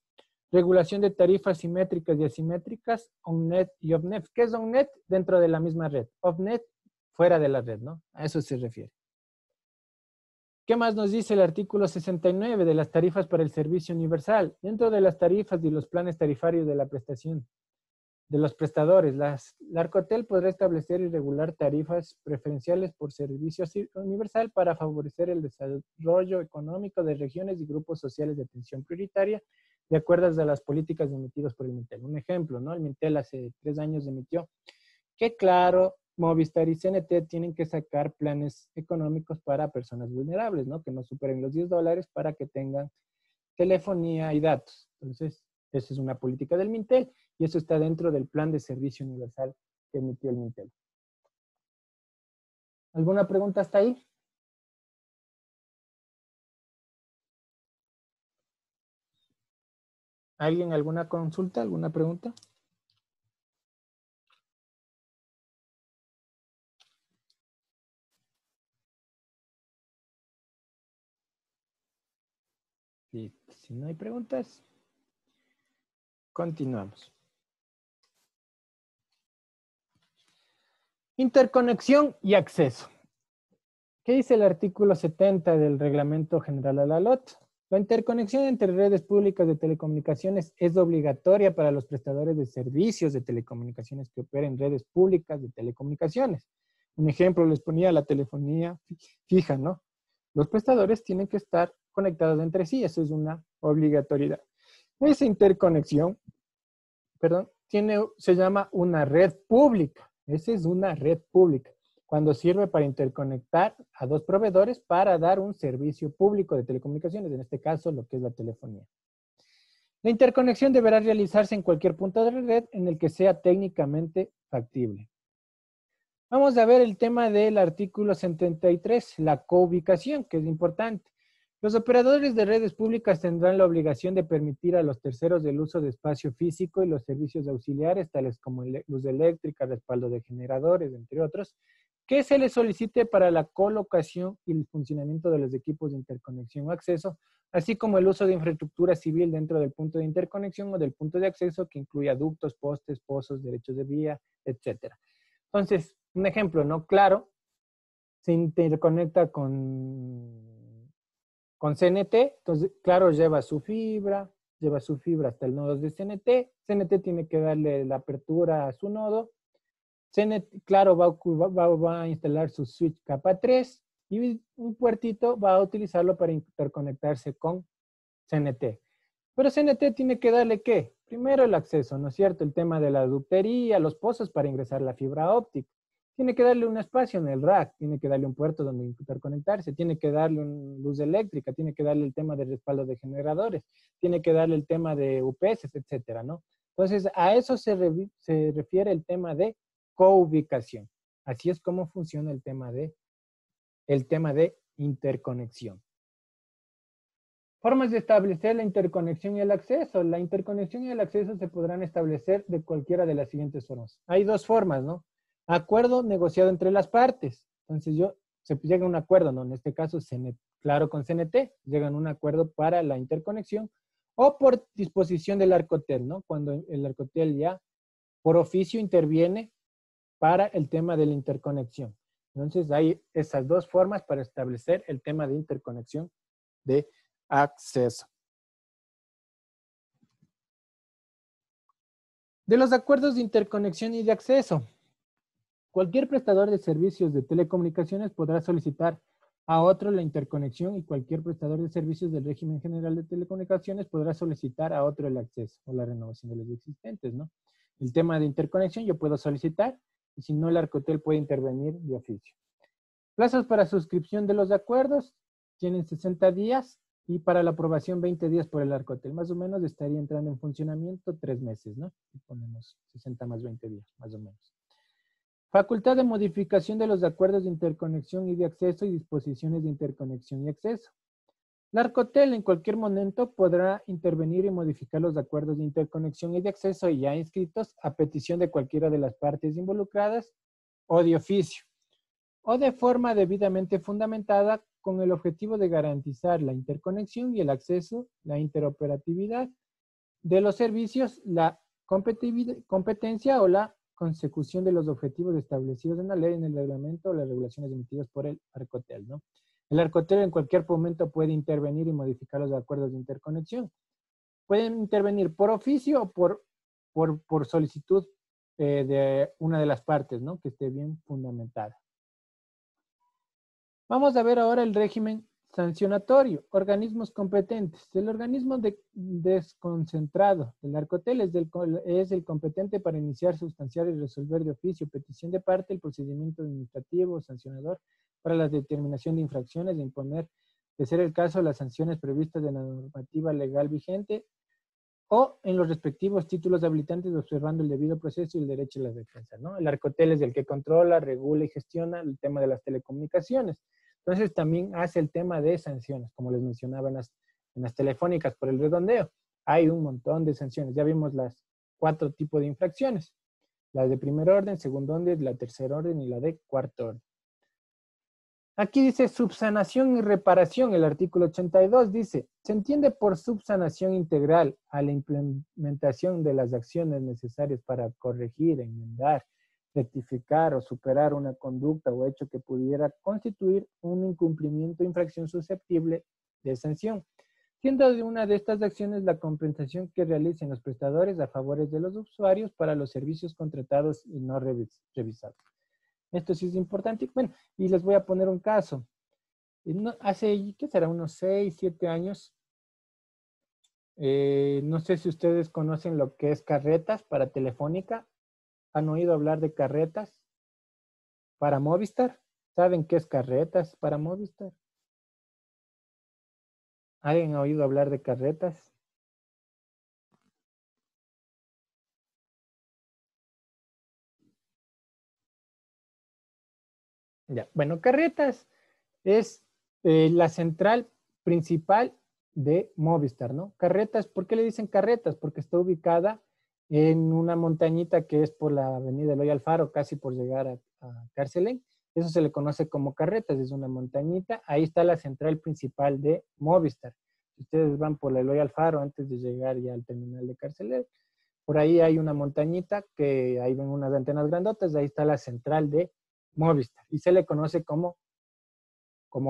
regulación de tarifas simétricas y asimétricas, on-net y off-net. ¿Qué es on-net? Dentro de la misma red. Off-net, fuera de la red, ¿no? A eso se refiere. ¿Qué más nos dice el artículo 69 de las tarifas para el servicio universal? Dentro de las tarifas y los planes tarifarios de la prestación de los prestadores, la Arcotel podrá establecer y regular tarifas preferenciales por servicio universal para favorecer el desarrollo económico de regiones y grupos sociales de atención prioritaria de acuerdo a las políticas emitidas por el Mintel. Un ejemplo, ¿no? El Mintel hace 3 años emitió que, claro, Movistar y CNT tienen que sacar planes económicos para personas vulnerables, ¿no? Que no superen los $10 para que tengan telefonía y datos. Entonces, esa es una política del Mintel y eso está dentro del plan de servicio universal que emitió el Mintel. ¿Alguna pregunta hasta ahí? ¿Alguien, alguna consulta, alguna pregunta? Y si no hay preguntas, continuamos. Interconexión y acceso. ¿Qué dice el artículo 70 del Reglamento General a la LOT? La interconexión entre redes públicas de telecomunicaciones es obligatoria para los prestadores de servicios de telecomunicaciones que operen redes públicas de telecomunicaciones. Un ejemplo les ponía la telefonía fija, ¿no? Los prestadores tienen que estar conectados entre sí, eso es una obligatoriedad. Esa interconexión, perdón, se llama una red pública. Esa es una red pública, cuando sirve para interconectar a dos proveedores para dar un servicio público de telecomunicaciones, en este caso lo que es la telefonía. La interconexión deberá realizarse en cualquier punto de la red en el que sea técnicamente factible. Vamos a ver el tema del artículo 73, la coubicación, que es importante. Los operadores de redes públicas tendrán la obligación de permitir a los terceros el uso de espacio físico y los servicios auxiliares, tales como luz eléctrica, respaldo de generadores, entre otros, que se les solicite para la colocación y el funcionamiento de los equipos de interconexión o acceso, así como el uso de infraestructura civil dentro del punto de interconexión o del punto de acceso, que incluya ductos, postes, pozos, derechos de vía, etc. Entonces, un ejemplo, ¿no? Claro, se interconecta con CNT, entonces, claro, lleva su fibra hasta el nodo de CNT. CNT tiene que darle la apertura a su nodo. CNT, claro, va a instalar su switch capa 3 y un puertito va a utilizarlo para interconectarse con CNT. Pero CNT tiene que darle, ¿qué? Primero el acceso, ¿no es cierto? El tema de la ductería, los pozos para ingresar la fibra óptica. Tiene que darle un espacio en el rack, tiene que darle un puerto donde interconectarse, tiene que darle una luz eléctrica, tiene que darle el tema de respaldo de generadores, tiene que darle el tema de UPS, etcétera, ¿no? Entonces, a eso se refiere el tema de coubicación. Así es como funciona el tema de interconexión. Formas de establecer la interconexión y el acceso. La interconexión y el acceso se podrán establecer de cualquiera de las siguientes formas. Hay dos formas, ¿no? Acuerdo negociado entre las partes. Entonces se llega a un acuerdo, ¿no? En este caso, claro, con CNT, llegan a un acuerdo para la interconexión o por disposición del Arcotel, ¿no? Cuando el Arcotel ya por oficio interviene para el tema de la interconexión. Entonces hay esas dos formas para establecer el tema de interconexión de acceso. De los acuerdos de interconexión y de acceso. Cualquier prestador de servicios de telecomunicaciones podrá solicitar a otro la interconexión y cualquier prestador de servicios del régimen general de telecomunicaciones podrá solicitar a otro el acceso o la renovación de los existentes, ¿no? El tema de interconexión yo puedo solicitar y si no el Arcotel puede intervenir de oficio. Plazos para suscripción de los acuerdos tienen 60 días y para la aprobación 20 días por el Arcotel. Más o menos estaría entrando en funcionamiento 3 meses, ¿no? Y ponemos 60 más 20 días, más o menos. Facultad de modificación de los acuerdos de interconexión y de acceso y disposiciones de interconexión y acceso. La Arcotel en cualquier momento podrá intervenir y modificar los acuerdos de interconexión y de acceso ya inscritos a petición de cualquiera de las partes involucradas o de oficio, o de forma debidamente fundamentada con el objetivo de garantizar la interconexión y el acceso, la interoperatividad de los servicios, la competencia o la consecución de los objetivos establecidos en la ley, en el reglamento o las regulaciones emitidas por el Arcotel, ¿no? El Arcotel en cualquier momento puede intervenir y modificar los acuerdos de interconexión. Pueden intervenir por oficio o por solicitud de una de las partes, ¿no? Que esté bien fundamentada. Vamos a ver ahora el régimen sancionatorio. Organismos competentes. El organismo desconcentrado del Arcotel es el competente para iniciar, sustanciar y resolver de oficio, petición de parte, el procedimiento administrativo sancionador para la determinación de infracciones, de imponer, de ser el caso, las sanciones previstas en la normativa legal vigente o en los respectivos títulos habilitantes, observando el debido proceso y el derecho a la defensa, ¿no? El Arcotel es el que controla, regula y gestiona el tema de las telecomunicaciones. Entonces también hace el tema de sanciones, como les mencionaba en las telefónicas por el redondeo. Hay un montón de sanciones. Ya vimos las 4 tipos de infracciones. La de primer orden, segundo orden, la tercer orden y la de cuarto orden. Aquí dice subsanación y reparación. El artículo 82 dice, se entiende por subsanación integral a la implementación de las acciones necesarias para corregir, enmendar, rectificar o superar una conducta o hecho que pudiera constituir un incumplimiento o infracción susceptible de sanción, siendo de una de estas acciones la compensación que realicen los prestadores a favores de los usuarios para los servicios contratados y no revisados. Esto sí es importante. Bueno, y les voy a poner un caso. Hace, ¿qué será? Unos 6, 7 años. No sé si ustedes conocen lo que es carretas para Telefónica. ¿Han oído hablar de carretas para Movistar? ¿Saben qué es carretas para Movistar? ¿Alguien ha oído hablar de carretas? Ya. Bueno, carretas es la central principal de Movistar, ¿no? Carretas, ¿por qué le dicen carretas? Porque está ubicada en una montañita que es por la avenida Eloy Alfaro, casi por llegar a Carcelén. Eso se le conoce como carretas, es una montañita. Ahí está la central principal de Movistar. Si ustedes van por la Eloy Alfaro antes de llegar ya al terminal de Carcelén, por ahí hay una montañita que ahí ven unas antenas grandotas, ahí está la central de Movistar y se le conoce como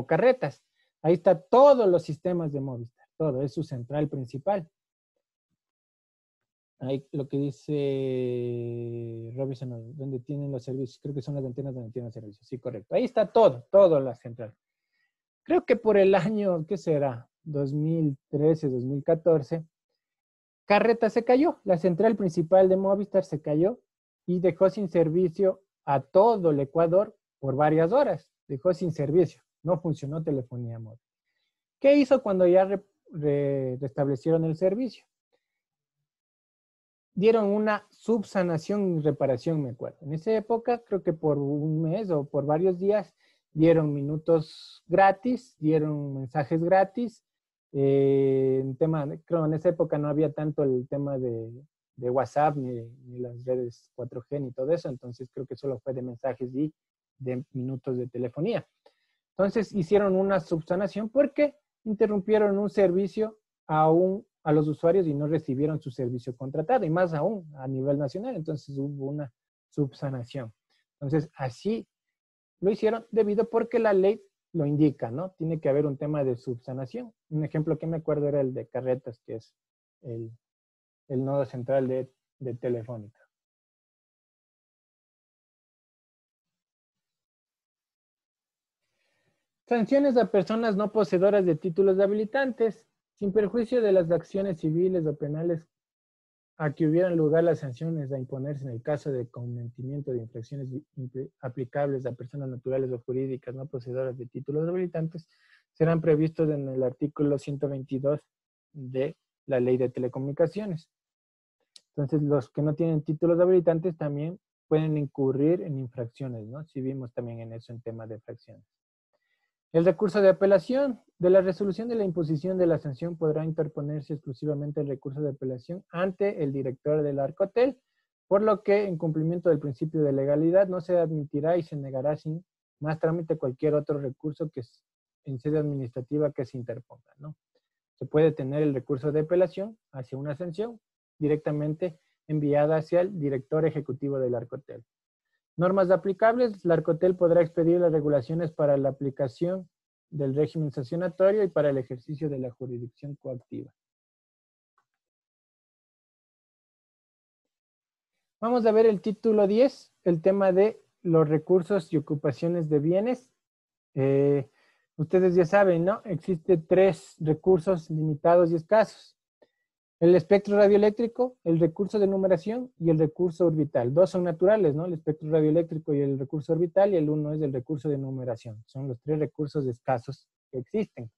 carretas. Ahí está todos los sistemas de Movistar, todo, es su central principal. Ahí lo que dice Robinson, donde tienen los servicios, creo que son las antenas donde tienen los servicios, sí, correcto. Ahí está todo la central. Creo que por el año, ¿qué será? 2013, 2014, Carreta se cayó, la central principal de Movistar se cayó y dejó sin servicio a todo el Ecuador por varias horas. Dejó sin servicio, no funcionó telefonía móvil. ¿Qué hizo cuando ya restablecieron el servicio? Dieron una subsanación y reparación, me acuerdo. En esa época, creo que por un mes o por varios días, dieron minutos gratis, dieron mensajes gratis. Creo en esa época no había tanto el tema de WhatsApp ni las redes 4G ni todo eso, entonces creo que solo fue de mensajes y de minutos de telefonía. Entonces hicieron una subsanación porque interrumpieron un servicio a los usuarios y no recibieron su servicio contratado, y más aún a nivel nacional, entonces hubo una subsanación. Entonces así lo hicieron debido porque la ley lo indica, ¿no? Tiene que haber un tema de subsanación. Un ejemplo que me acuerdo era el de Carretas, que es el nodo central de Telefónica. Sanciones a personas no poseedoras de títulos habilitantes, sin perjuicio de las acciones civiles o penales a que hubieran lugar las sanciones a imponerse en el caso de cometimiento de infracciones aplicables a personas naturales o jurídicas no poseedoras de títulos habilitantes, serán previstos en el artículo 122 de la Ley de Telecomunicaciones. Entonces, los que no tienen títulos habilitantes también pueden incurrir en infracciones, ¿no? Si vimos también en eso en tema de infracciones. El recurso de apelación. De la resolución de la imposición de la sanción podrá interponerse exclusivamente el recurso de apelación ante el director del Arcotel, por lo que, en cumplimiento del principio de legalidad, no se admitirá y se negará sin más trámite cualquier otro recurso que en sede administrativa que se interponga, ¿no? Se puede tener el recurso de apelación hacia una sanción directamente enviada hacia el director ejecutivo del Arcotel. Normas aplicables. La Arcotel podrá expedir las regulaciones para la aplicación del régimen sancionatorio y para el ejercicio de la jurisdicción coactiva. Vamos a ver el título 10, el tema de los recursos y ocupaciones de bienes. Ustedes ya saben, ¿no? Existen 3 recursos limitados y escasos. El espectro radioeléctrico, el recurso de numeración y el recurso orbital. 2 son naturales, ¿no? El espectro radioeléctrico y el recurso orbital, y el 1 es el recurso de numeración. Son los 3 recursos escasos que existen.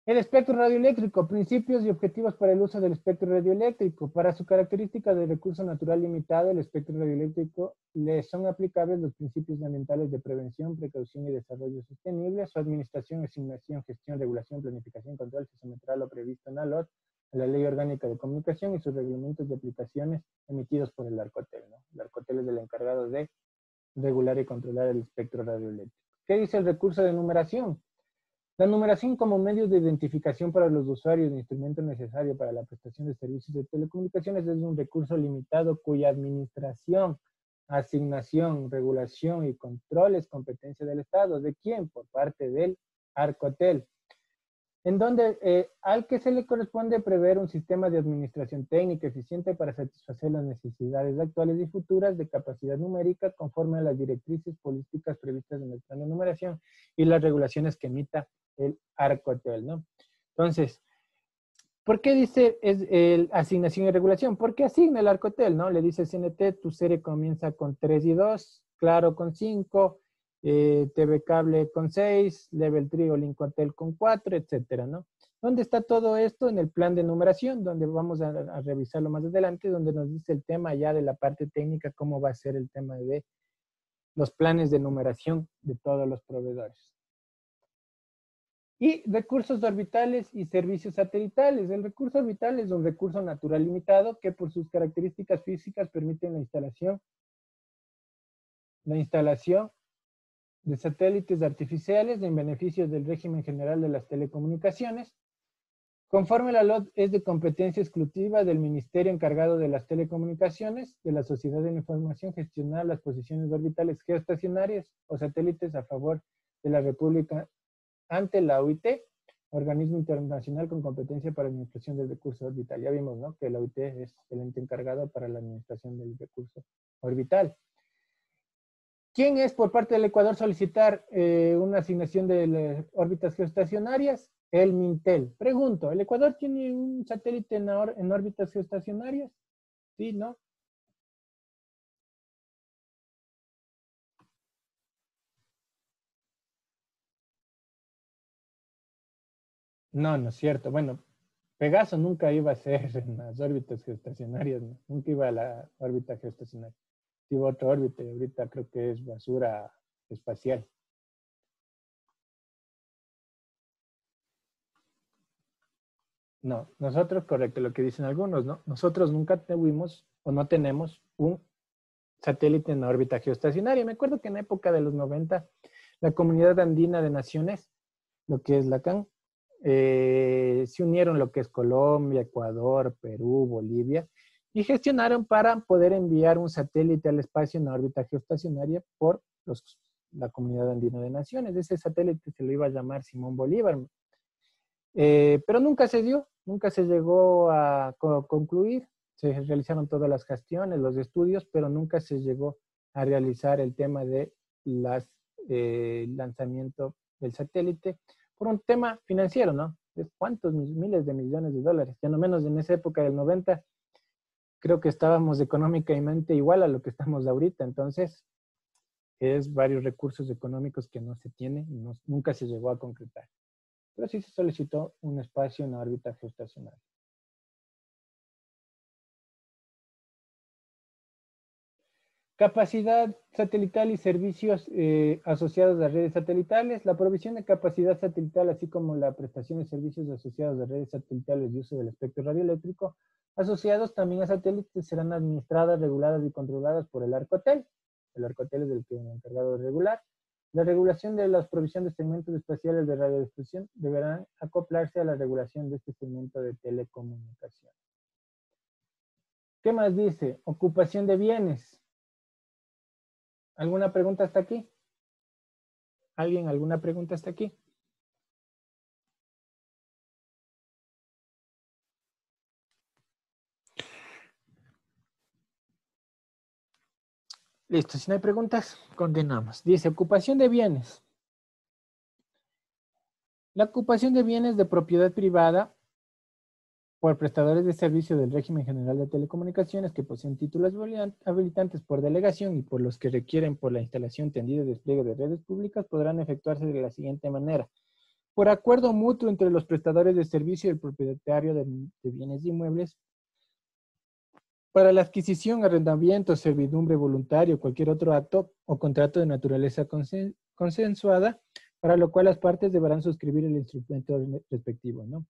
El espectro radioeléctrico, principios y objetivos para el uso del espectro radioeléctrico. Para su característica de recurso natural limitado, el espectro radioeléctrico le son aplicables los principios ambientales de prevención, precaución y desarrollo sostenible. Su administración, asignación, gestión, regulación, planificación, control se someterá a lo previsto en la LOT, a la Ley Orgánica de Comunicación y sus reglamentos de aplicaciones emitidos por el Arcotel, ¿no? El Arcotel es el encargado de regular y controlar el espectro radioeléctrico. ¿Qué dice el recurso de numeración? La numeración como medio de identificación para los usuarios de instrumento necesario para la prestación de servicios de telecomunicaciones es un recurso limitado cuya administración, asignación, regulación y control es competencia del Estado. ¿De quién? Por parte del Arcotel. En donde al que se le corresponde prever un sistema de administración técnica eficiente para satisfacer las necesidades actuales y futuras de capacidad numérica conforme a las directrices políticas previstas en el plan de numeración y las regulaciones que emita el Arcotel, ¿no? Entonces, ¿por qué dice asignación y regulación? Porque asigna el Arcotel, ¿no? Le dice CNT, tu serie comienza con 3 y 2, Claro con 5, TV Cable con 6, Level 3 o Linkotel con 4, etcétera, ¿no? ¿Dónde está todo esto? En el plan de numeración, donde vamos a revisarlo más adelante, donde nos dice el tema ya de la parte técnica, cómo va a ser el tema de los planes de numeración de todos los proveedores. Y recursos orbitales y servicios satelitales. El recurso orbital es un recurso natural limitado que por sus características físicas permite la instalación de satélites artificiales en beneficio del régimen general de las telecomunicaciones. Conforme la LOT es de competencia exclusiva del Ministerio encargado de las telecomunicaciones, de la Sociedad de la Información, gestionar las posiciones orbitales geoestacionarias o satélites a favor de la República ante la OIT, organismo internacional con competencia para la administración del recurso orbital. Ya vimos, ¿no?, que la OIT es el ente encargado para la administración del recurso orbital. ¿Quién es por parte del Ecuador solicitar una asignación de órbitas geoestacionarias? El Mintel. Pregunto, ¿el Ecuador tiene un satélite en órbitas geoestacionarias? Sí, ¿no? No, no es cierto. Bueno, Pegaso nunca iba a ser en las órbitas geoestacionarias, ¿no? Nunca iba a la órbita geoestacionaria. Iba a otra órbita y ahorita creo que es basura espacial. No, nosotros, correcto, lo que dicen algunos, ¿no? Nosotros nunca tuvimos o no tenemos un satélite en órbita geoestacionaria. Me acuerdo que en la época de los 90, la Comunidad Andina de Naciones, lo que es la CAN, se unieron lo que es Colombia, Ecuador, Perú, Bolivia, y gestionaron para poder enviar un satélite al espacio en órbita geoestacionaria por la Comunidad Andina de Naciones. Ese satélite se lo iba a llamar Simón Bolívar. Pero nunca se dio, nunca se llegó a concluir. Se realizaron todas las gestiones, los estudios, pero nunca se llegó a realizar el tema de lanzamiento del satélite por un tema financiero, ¿no? ¿De cuántos miles de millones de dólares? Ya no menos en esa época del 90, creo que estábamos económicamente igual a lo que estamos ahorita. Entonces, es varios recursos económicos que no se tienen y nunca se llegó a concretar. Pero sí se solicitó un espacio en la órbita geoestacionaria. Capacidad satelital y servicios asociados a redes satelitales. La provisión de capacidad satelital, así como la prestación de servicios asociados a redes satelitales y uso del espectro radioeléctrico, asociados también a satélites, serán administradas, reguladas y controladas por el Arcotel. El Arcotel es el que es encargado de regular. La regulación de la provisión de segmentos espaciales de radiodifusión deberán acoplarse a la regulación de este segmento de telecomunicación. ¿Qué más dice? Ocupación de bienes. ¿Alguna pregunta hasta aquí? ¿Alguien alguna pregunta hasta aquí? Listo, si no hay preguntas, continuamos. Dice, ocupación de bienes. La ocupación de bienes de propiedad privada por prestadores de servicio del régimen general de telecomunicaciones que poseen títulos habilitantes por delegación y por los que requieren por la instalación, tendido y despliegue de redes públicas podrán efectuarse de la siguiente manera. Por acuerdo mutuo entre los prestadores de servicio y el propietario de bienes inmuebles, para la adquisición, arrendamiento, servidumbre voluntaria o cualquier otro acto o contrato de naturaleza consensuada, para lo cual las partes deberán suscribir el instrumento respectivo, ¿no?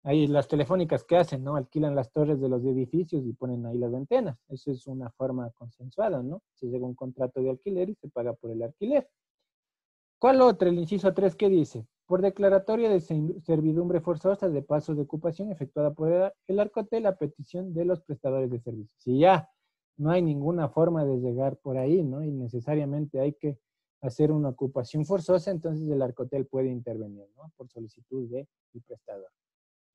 Ahí las telefónicas que hacen, ¿no? Alquilan las torres de los edificios y ponen ahí las antenas. Eso es una forma consensuada, ¿no? Se llega a un contrato de alquiler y se paga por el alquiler. ¿Cuál otra? El inciso 3, ¿qué dice? Por declaratoria de servidumbre forzosa de pasos de ocupación efectuada por el Arcotel a petición de los prestadores de servicios. Si ya no hay ninguna forma de llegar por ahí, ¿no? Y necesariamente hay que hacer una ocupación forzosa, entonces el Arcotel puede intervenir, ¿no? Por solicitud del prestador.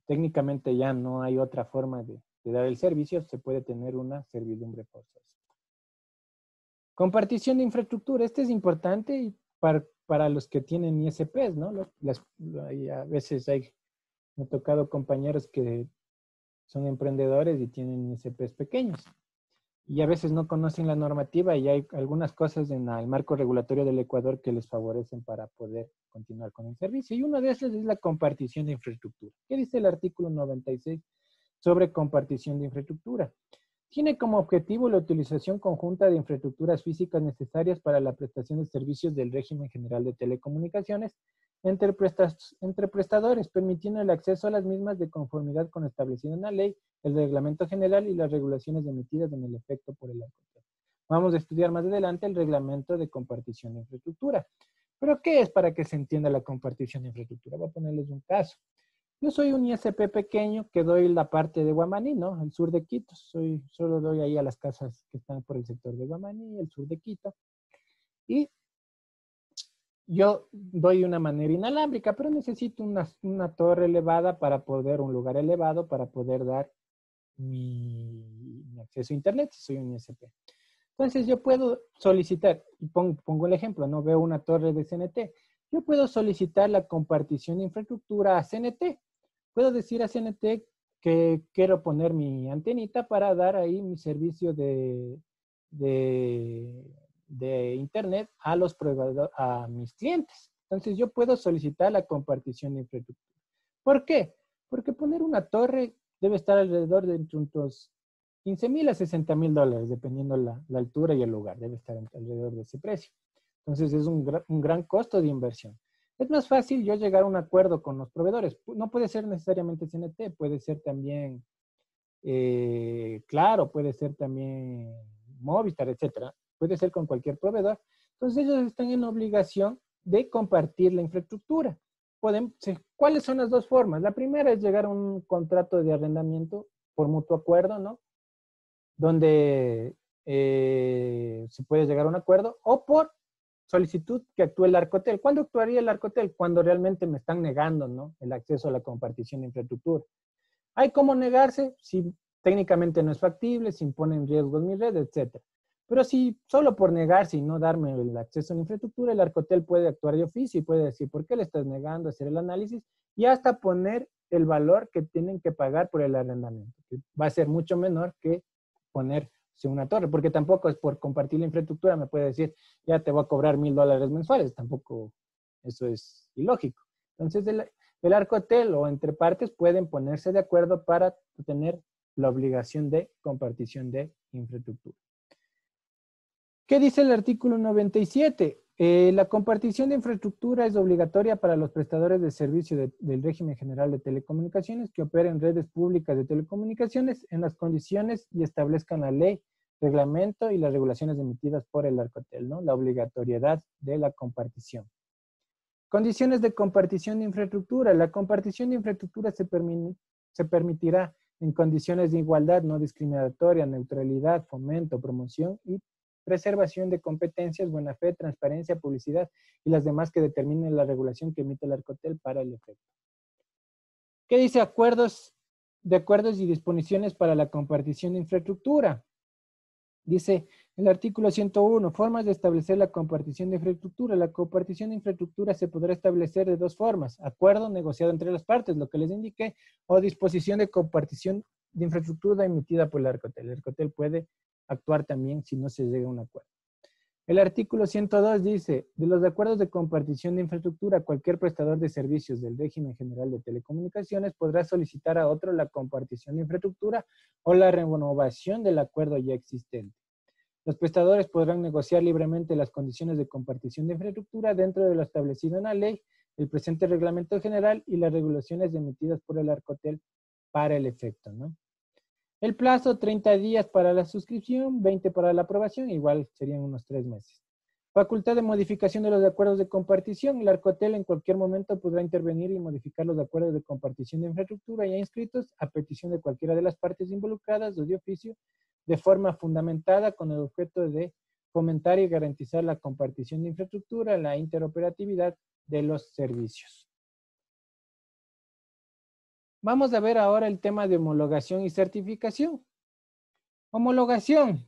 Técnicamente ya no hay otra forma de dar el servicio, se puede tener una servidumbre forzosa. Compartición de infraestructura, este es importante y para los que tienen ISPs, ¿no? A veces me ha tocado compañeros que son emprendedores y tienen ISPs pequeños y a veces no conocen la normativa y hay algunas cosas en el marco regulatorio del Ecuador que les favorecen para poder continuar con el servicio. Y uno de esos es la compartición de infraestructura. ¿Qué dice el artículo 96 sobre compartición de infraestructura? Tiene como objetivo la utilización conjunta de infraestructuras físicas necesarias para la prestación de servicios del régimen general de telecomunicaciones entre prestadores, permitiendo el acceso a las mismas de conformidad con lo establecido en la ley, el reglamento general y las regulaciones emitidas en el efecto por el Arcotel. Vamos a estudiar más adelante el reglamento de compartición de infraestructura. ¿Pero qué es para que se entienda la compartición de infraestructura? Voy a ponerles un caso. Yo soy un ISP pequeño que doy la parte de Guamaní, ¿no? El sur de Quito. Solo doy ahí a las casas que están por el sector de Guamaní, el sur de Quito. Y yo doy de una manera inalámbrica, pero necesito una torre elevada para poder, un lugar elevado para poder dar mi acceso a Internet, si soy un ISP. Entonces yo puedo solicitar, y pongo el ejemplo, no veo una torre de CNT. Yo puedo solicitar la compartición de infraestructura a CNT. Puedo decir a CNT que quiero poner mi antenita para dar ahí mi servicio de Internet a los proveedores, a mis clientes. Entonces yo puedo solicitar la compartición de infraestructura. ¿Por qué? Porque poner una torre debe estar alrededor de entre unos 15,000 a 60,000 dólares, dependiendo la altura y el lugar. Debe estar alrededor de ese precio. Entonces es un gran costo de inversión. Es más fácil yo llegar a un acuerdo con los proveedores. No puede ser necesariamente CNT, puede ser también Claro, puede ser también Movistar, etcétera. Puede ser con cualquier proveedor. Entonces ellos están en obligación de compartir la infraestructura. ¿Cuáles son las dos formas? La primera es llegar a un contrato de arrendamiento por mutuo acuerdo, ¿no? Donde se puede llegar a un acuerdo, o por solicitud que actúe el Arcotel. ¿Cuándo actuaría el Arcotel? Cuando realmente me están negando, ¿no? El acceso a la compartición de infraestructura. ¿Hay cómo negarse? Si técnicamente no es factible, si impone en riesgo mi red, etc. Pero si solo por negarse y no darme el acceso a la infraestructura, el Arcotel puede actuar de oficio y puede decir, ¿por qué le estás negando? Hacer el análisis y hasta poner el valor que tienen que pagar por el arrendamiento, que va a ser mucho menor que ponerse una torre, porque tampoco es por compartir la infraestructura, me puede decir, ya te voy a cobrar $1,000 mensuales, tampoco, eso es ilógico. Entonces, el Arcotel o entre partes pueden ponerse de acuerdo para tener la obligación de compartición de infraestructura. ¿Qué dice el artículo 97? La compartición de infraestructura es obligatoria para los prestadores de servicio del régimen general de telecomunicaciones que operen redes públicas de telecomunicaciones en las condiciones y establezcan la ley, reglamento y las regulaciones emitidas por el Arcotel, ¿no? La obligatoriedad de la compartición. Condiciones de compartición de infraestructura. La compartición de infraestructura se permitirá en condiciones de igualdad, no discriminatoria, neutralidad, fomento, promoción y preservación de competencias, buena fe, transparencia, publicidad y las demás que determine la regulación que emite el Arcotel para el efecto. ¿Qué dice acuerdos y disposiciones para la compartición de infraestructura? Dice el artículo 101, formas de establecer la compartición de infraestructura. La compartición de infraestructura se podrá establecer de dos formas: acuerdo negociado entre las partes, lo que les indiqué, o disposición de compartición de infraestructura emitida por el Arcotel. El Arcotel puede actuar también si no se llega a un acuerdo. El artículo 102 dice, de los acuerdos de compartición de infraestructura, cualquier prestador de servicios del régimen general de telecomunicaciones podrá solicitar a otro la compartición de infraestructura o la renovación del acuerdo ya existente. Los prestadores podrán negociar libremente las condiciones de compartición de infraestructura dentro de lo establecido en la ley, el presente reglamento general y las regulaciones emitidas por el Arcotel para el efecto, ¿no? El plazo, 30 días para la suscripción, 20 para la aprobación, igual serían unos 3 meses. Facultad de modificación de los acuerdos de compartición. El Arcotel en cualquier momento podrá intervenir y modificar los acuerdos de compartición de infraestructura ya inscritos a petición de cualquiera de las partes involucradas o de oficio, de forma fundamentada con el objeto de fomentar y garantizar la compartición de infraestructura, la interoperatividad de los servicios. Vamos a ver ahora el tema de homologación y certificación. Homologación.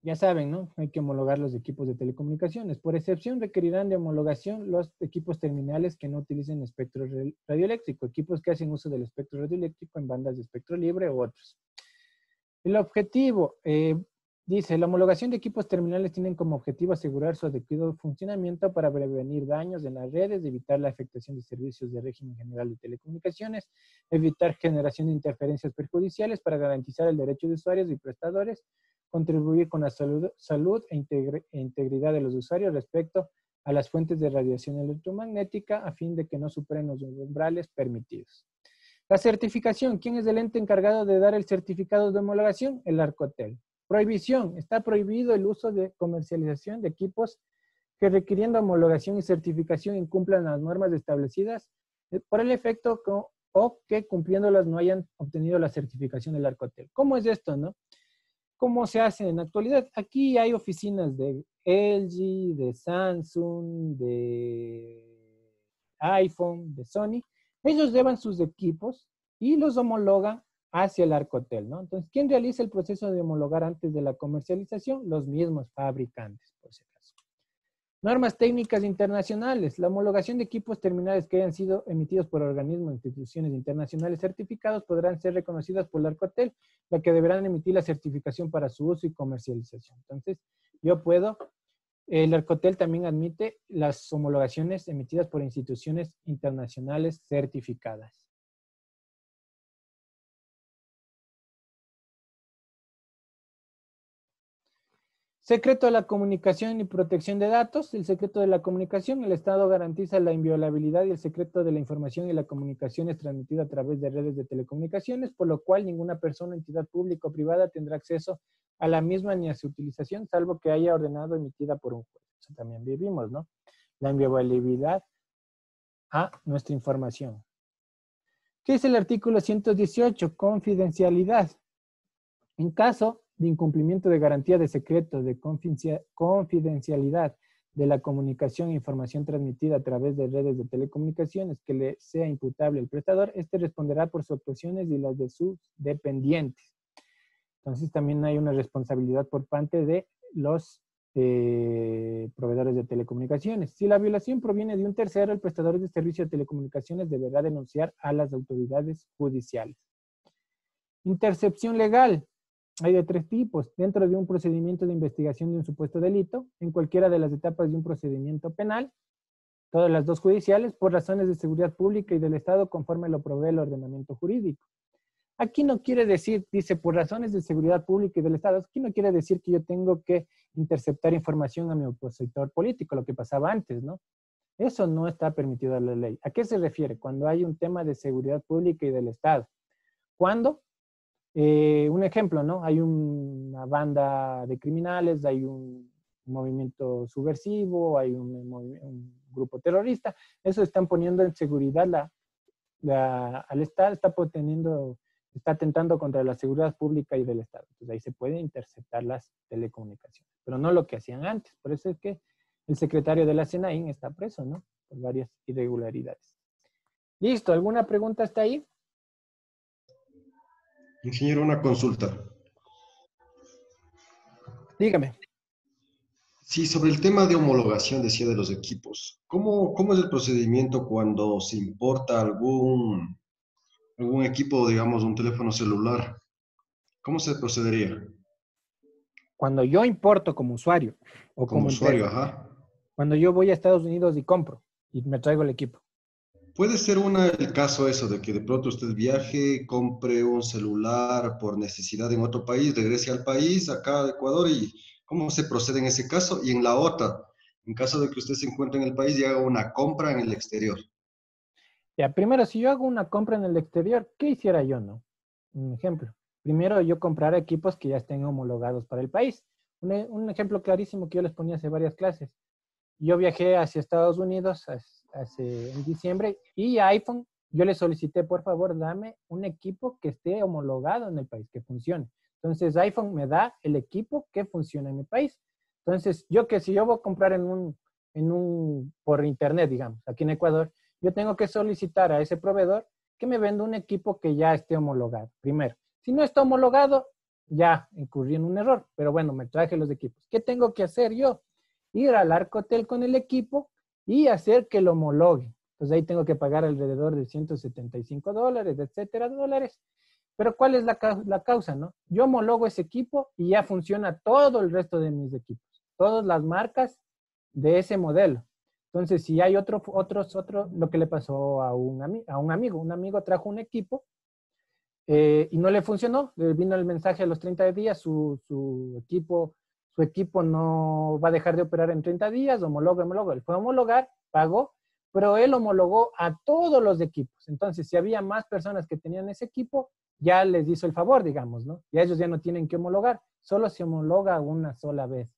Ya saben, ¿no? Hay que homologar los equipos de telecomunicaciones. Por excepción, requerirán de homologación los equipos terminales que no utilicen espectro radioeléctrico, equipos que hacen uso del espectro radioeléctrico en bandas de espectro libre u otros. El objetivo, dice, la homologación de equipos terminales tienen como objetivo asegurar su adecuado funcionamiento para prevenir daños en las redes, evitar la afectación de servicios de régimen general de telecomunicaciones, evitar generación de interferencias perjudiciales para garantizar el derecho de usuarios y prestadores, contribuir con la salud e integridad de los usuarios respecto a las fuentes de radiación electromagnética a fin de que no superen los umbrales permitidos. La certificación. ¿Quién es el ente encargado de dar el certificado de homologación? El Arcotel. Prohibición. Está prohibido el uso de comercialización de equipos que requiriendo homologación y certificación incumplan las normas establecidas por el efecto o que cumpliéndolas no hayan obtenido la certificación del Arcotel. ¿Cómo es esto, no? ¿Cómo se hace en la actualidad? Aquí hay oficinas de LG, de Samsung, de iPhone, de Sony. Ellos llevan sus equipos y los homologan hacia el Arcotel, ¿no? Entonces, ¿quién realiza el proceso de homologar antes de la comercialización? Los mismos fabricantes, por si acaso. Normas técnicas internacionales. La homologación de equipos terminales que hayan sido emitidos por organismos e instituciones internacionales certificados podrán ser reconocidas por el Arcotel, la que deberán emitir la certificación para su uso y comercialización. Entonces, el Arcotel también admite las homologaciones emitidas por instituciones internacionales certificadas. Secreto de la comunicación y protección de datos. El secreto de la comunicación. El Estado garantiza la inviolabilidad y el secreto de la información y la comunicación es transmitida a través de redes de telecomunicaciones, por lo cual ninguna persona, entidad pública o privada tendrá acceso a la misma ni a su utilización, salvo que haya ordenado emitida por un juez. Eso también vivimos, ¿no? La inviolabilidad a nuestra información. ¿Qué es el artículo 118? Confidencialidad. En caso de incumplimiento de garantía de secreto, de confidencialidad de la comunicación e información transmitida a través de redes de telecomunicaciones que le sea imputable al prestador, este responderá por sus actuaciones y las de sus dependientes. Entonces también hay una responsabilidad por parte de los proveedores de telecomunicaciones. Si la violación proviene de un tercero, el prestador de servicio de telecomunicaciones deberá denunciar a las autoridades judiciales. Intercepción legal. Hay de 3 tipos. Dentro de un procedimiento de investigación de un supuesto delito, en cualquiera de las etapas de un procedimiento penal, todas las 2 judiciales, por razones de seguridad pública y del Estado, conforme lo provee el ordenamiento jurídico. Aquí no quiere decir, dice, por razones de seguridad pública y del Estado, aquí no quiere decir que yo tengo que interceptar información a mi opositor político, lo que pasaba antes, ¿no? Eso no está permitido en la ley. ¿A qué se refiere? Cuando hay un tema de seguridad pública y del Estado. Cuando, un ejemplo, ¿no? Hay una banda de criminales, hay un movimiento subversivo, hay un grupo terrorista, eso están poniendo en seguridad al Estado, está atentando contra la seguridad pública y del Estado. Entonces ahí se pueden interceptar las telecomunicaciones, pero no lo que hacían antes. Por eso es que el secretario de la SENAIN está preso, ¿no? Por varias irregularidades. Listo, ¿alguna pregunta hasta ahí? Ingeniero, una consulta. Dígame. Sí, sobre el tema de homologación, decía, de los equipos. ¿Cómo es el procedimiento cuando se importa algún equipo, digamos, un teléfono celular? ¿Cómo se procedería? Cuando yo importo como usuario o Como como usuario, empresa, ajá. cuando yo voy a Estados Unidos y compro y me traigo el equipo. Puede ser el caso eso de que de pronto usted viaje, compre un celular por necesidad en otro país, regrese al país, acá a Ecuador, y cómo se procede en ese caso. Y en la otra, en caso de que usted se encuentre en el país y haga una compra en el exterior. Ya, primero, si yo hago una compra en el exterior, ¿qué hiciera yo, no? Un ejemplo. Primero, yo comprara equipos que ya estén homologados para el país. Un ejemplo clarísimo que yo les ponía hace varias clases. Yo viajé hacia Estados Unidos en diciembre y a iPhone yo le solicité, por favor, dame un equipo que esté homologado en el país, que funcione. Entonces iPhone me da el equipo que funciona en mi país. Entonces, si yo voy a comprar por internet, digamos, aquí en Ecuador, yo tengo que solicitar a ese proveedor que me venda un equipo que ya esté homologado, primero. Si no está homologado, ya incurrí en un error, pero bueno, me traje los equipos. ¿Qué tengo que hacer yo? Ir al Arcotel con el equipo y hacer que lo homologue. Entonces ahí tengo que pagar alrededor de $175, etcétera, dólares. Pero ¿cuál es la causa, no? Yo homologo ese equipo y ya funciona todo el resto de mis equipos. Todas las marcas de ese modelo. Entonces, si hay lo que le pasó a un amigo trajo un equipo y no le funcionó, le vino el mensaje a los 30 días, su equipo no va a dejar de operar en 30 días, homologa. Él fue a homologar, pagó, pero él homologó a todos los equipos. Entonces, si había más personas que tenían ese equipo, ya les hizo el favor, digamos, ¿no? Y ellos ya no tienen que homologar, solo se homologa una sola vez.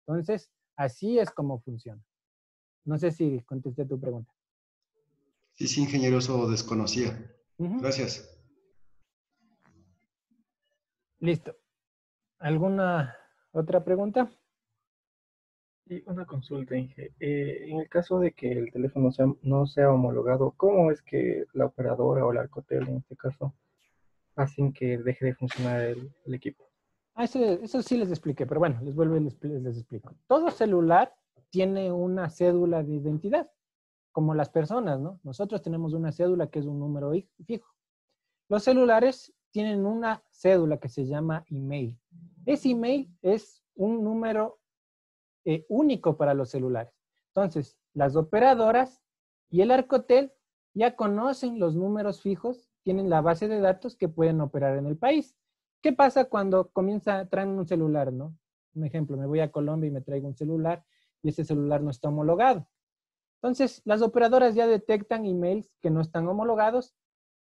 Entonces, así es como funciona. No sé si contesté tu pregunta. Sí, sí, ingeniero, eso desconocía. Ujú. Gracias. Listo. ¿Alguna otra pregunta? Y una consulta, Inge. En el caso de que el teléfono no sea homologado, ¿cómo es que la operadora o la Alcatel, en este caso, hacen que deje de funcionar el equipo? Eso sí les expliqué, pero bueno, les explico. Todo celular tiene una cédula de identidad, como las personas, ¿no? Nosotros tenemos una cédula que es un número fijo. Los celulares tienen una cédula que se llama email. Ese email es un número único para los celulares. Entonces, las operadoras y el Arcotel ya conocen los números fijos, tienen la base de datos que pueden operar en el país. ¿Qué pasa cuando traen un celular, no? Un ejemplo, me voy a Colombia y me traigo un celular y ese celular no está homologado. Entonces, las operadoras ya detectan emails que no están homologados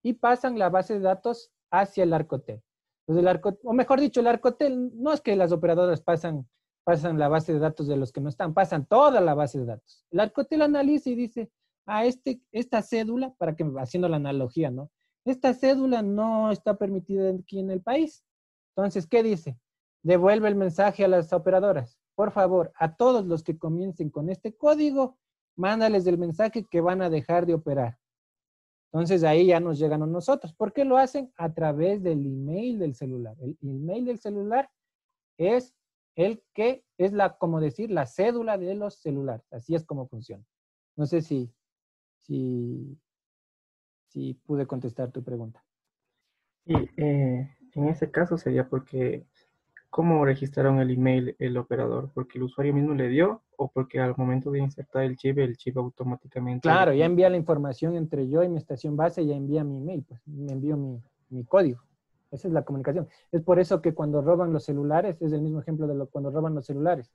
y pasan la base de datos hacia el Arcotel. Entonces, o mejor dicho, el Arcotel, no es que las operadoras pasan la base de datos de los que no están, pasan toda la base de datos. El Arcotel analiza y dice, esta cédula, haciendo la analogía, ¿no? Esta cédula no está permitida aquí en el país. Entonces, ¿qué dice? Devuelve el mensaje a las operadoras. Por favor, a todos los que comiencen con este código, mándales el mensaje que van a dejar de operar. Entonces ahí ya nos llegan a nosotros. ¿Por qué lo hacen? A través del email del celular. El email del celular es como decir, la cédula de los celulares. Así es como funciona. No sé si pude contestar tu pregunta. Y en ese caso sería porque, ¿cómo registraron el email el operador? ¿Porque el usuario mismo le dio o porque al momento de insertar el chip automáticamente Claro, ya envía la información entre yo y mi estación base, ya envía mi email, pues me envío mi código. Esa es la comunicación. Es por eso que cuando roban los celulares, es el mismo ejemplo de cuando roban los celulares.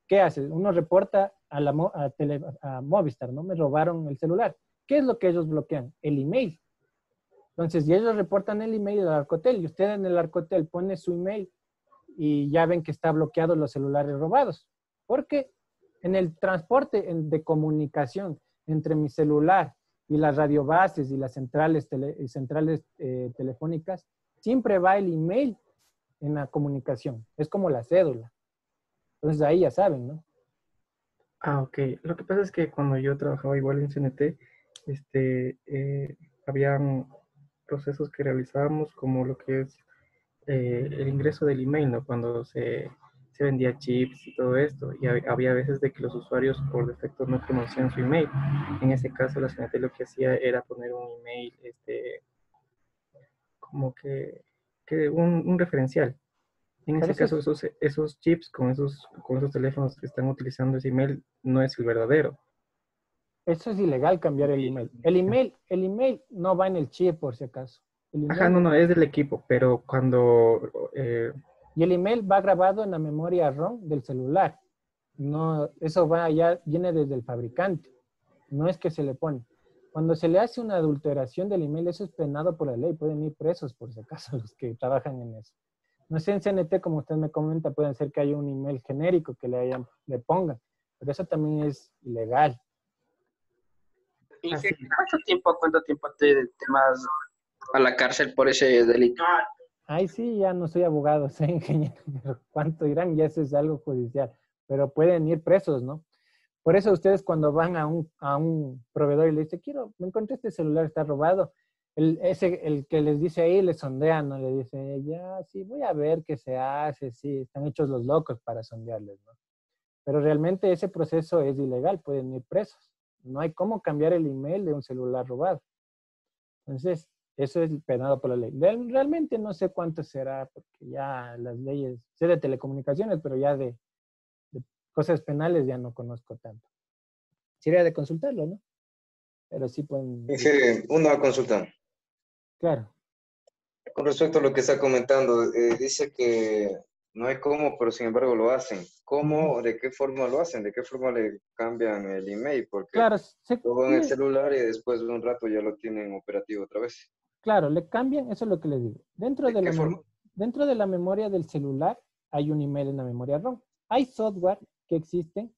¿Qué hace? Uno reporta a Movistar, ¿no? Me robaron el celular. ¿Qué es lo que ellos bloquean? El email. Entonces, y ellos reportan el email al Arcotel y usted en el Arcotel pone su email y ya ven que está bloqueado los celulares robados. Porque en el transporte de comunicación entre mi celular y las radiobases y las centrales telefónicas, siempre va el email en la comunicación. Es como la cédula. Entonces ahí ya saben, ¿no? Ah, ok. Lo que pasa es que cuando yo trabajaba igual en CNT, habían procesos que realizábamos como lo que es el ingreso del email, ¿no? Cuando se vendía chips y todo esto, y había veces de que los usuarios por defecto no conocían su email. En ese caso, la CNT lo que hacía era poner un email, como que un referencial. En Pero ese caso, esos chips con esos teléfonos que están utilizando ese email no es el verdadero. eso es ilegal cambiar el email. El email no va en el chip por si acaso. El Ajá, email no, no, es del equipo, pero cuando y el email va grabado en la memoria ROM del celular. No, eso va ya, viene desde el fabricante. No es que se le pone. Cuando se le hace una adulteración del email, eso es penado por la ley. Pueden ir presos, por si acaso, los que trabajan en eso. No sé, en CNT, como usted me comenta, pueden ser que haya un email genérico que le pongan. Pero eso también es ilegal. así, Cuánto tiempo te vas a la cárcel por ese delito? Ay, sí, ya no soy abogado, soy ingeniero, pero ¿cuánto irán? Ya eso es algo judicial, pero pueden ir presos, ¿no? Por eso ustedes cuando van a un proveedor y le dicen, me encontré este celular, está robado, el que les dice ahí, les sondea, ¿no? Le dice, ya, sí, voy a ver qué se hace, sí, están hechos los locos para sondearles, ¿no? Pero realmente ese proceso es ilegal, pueden ir presos. No hay cómo cambiar el email de un celular robado. Entonces, eso es penado por la ley. Realmente no sé cuánto será, porque ya las leyes, sé de telecomunicaciones, pero ya de cosas penales ya no conozco tanto. Sería de consultarlo, ¿no? Pero sí pueden... Una consulta. Claro. Con respecto a lo que está comentando, dice que no hay cómo, pero sin embargo lo hacen. ¿Cómo? ¿De qué forma lo hacen? ¿De qué forma le cambian el email? Porque Claro, lo en el celular y después de un rato ya lo tienen operativo otra vez. claro, le cambian, eso es lo que les digo. ¿De qué forma? Dentro de la memoria del celular hay un email en la memoria ROM. Hay software que existen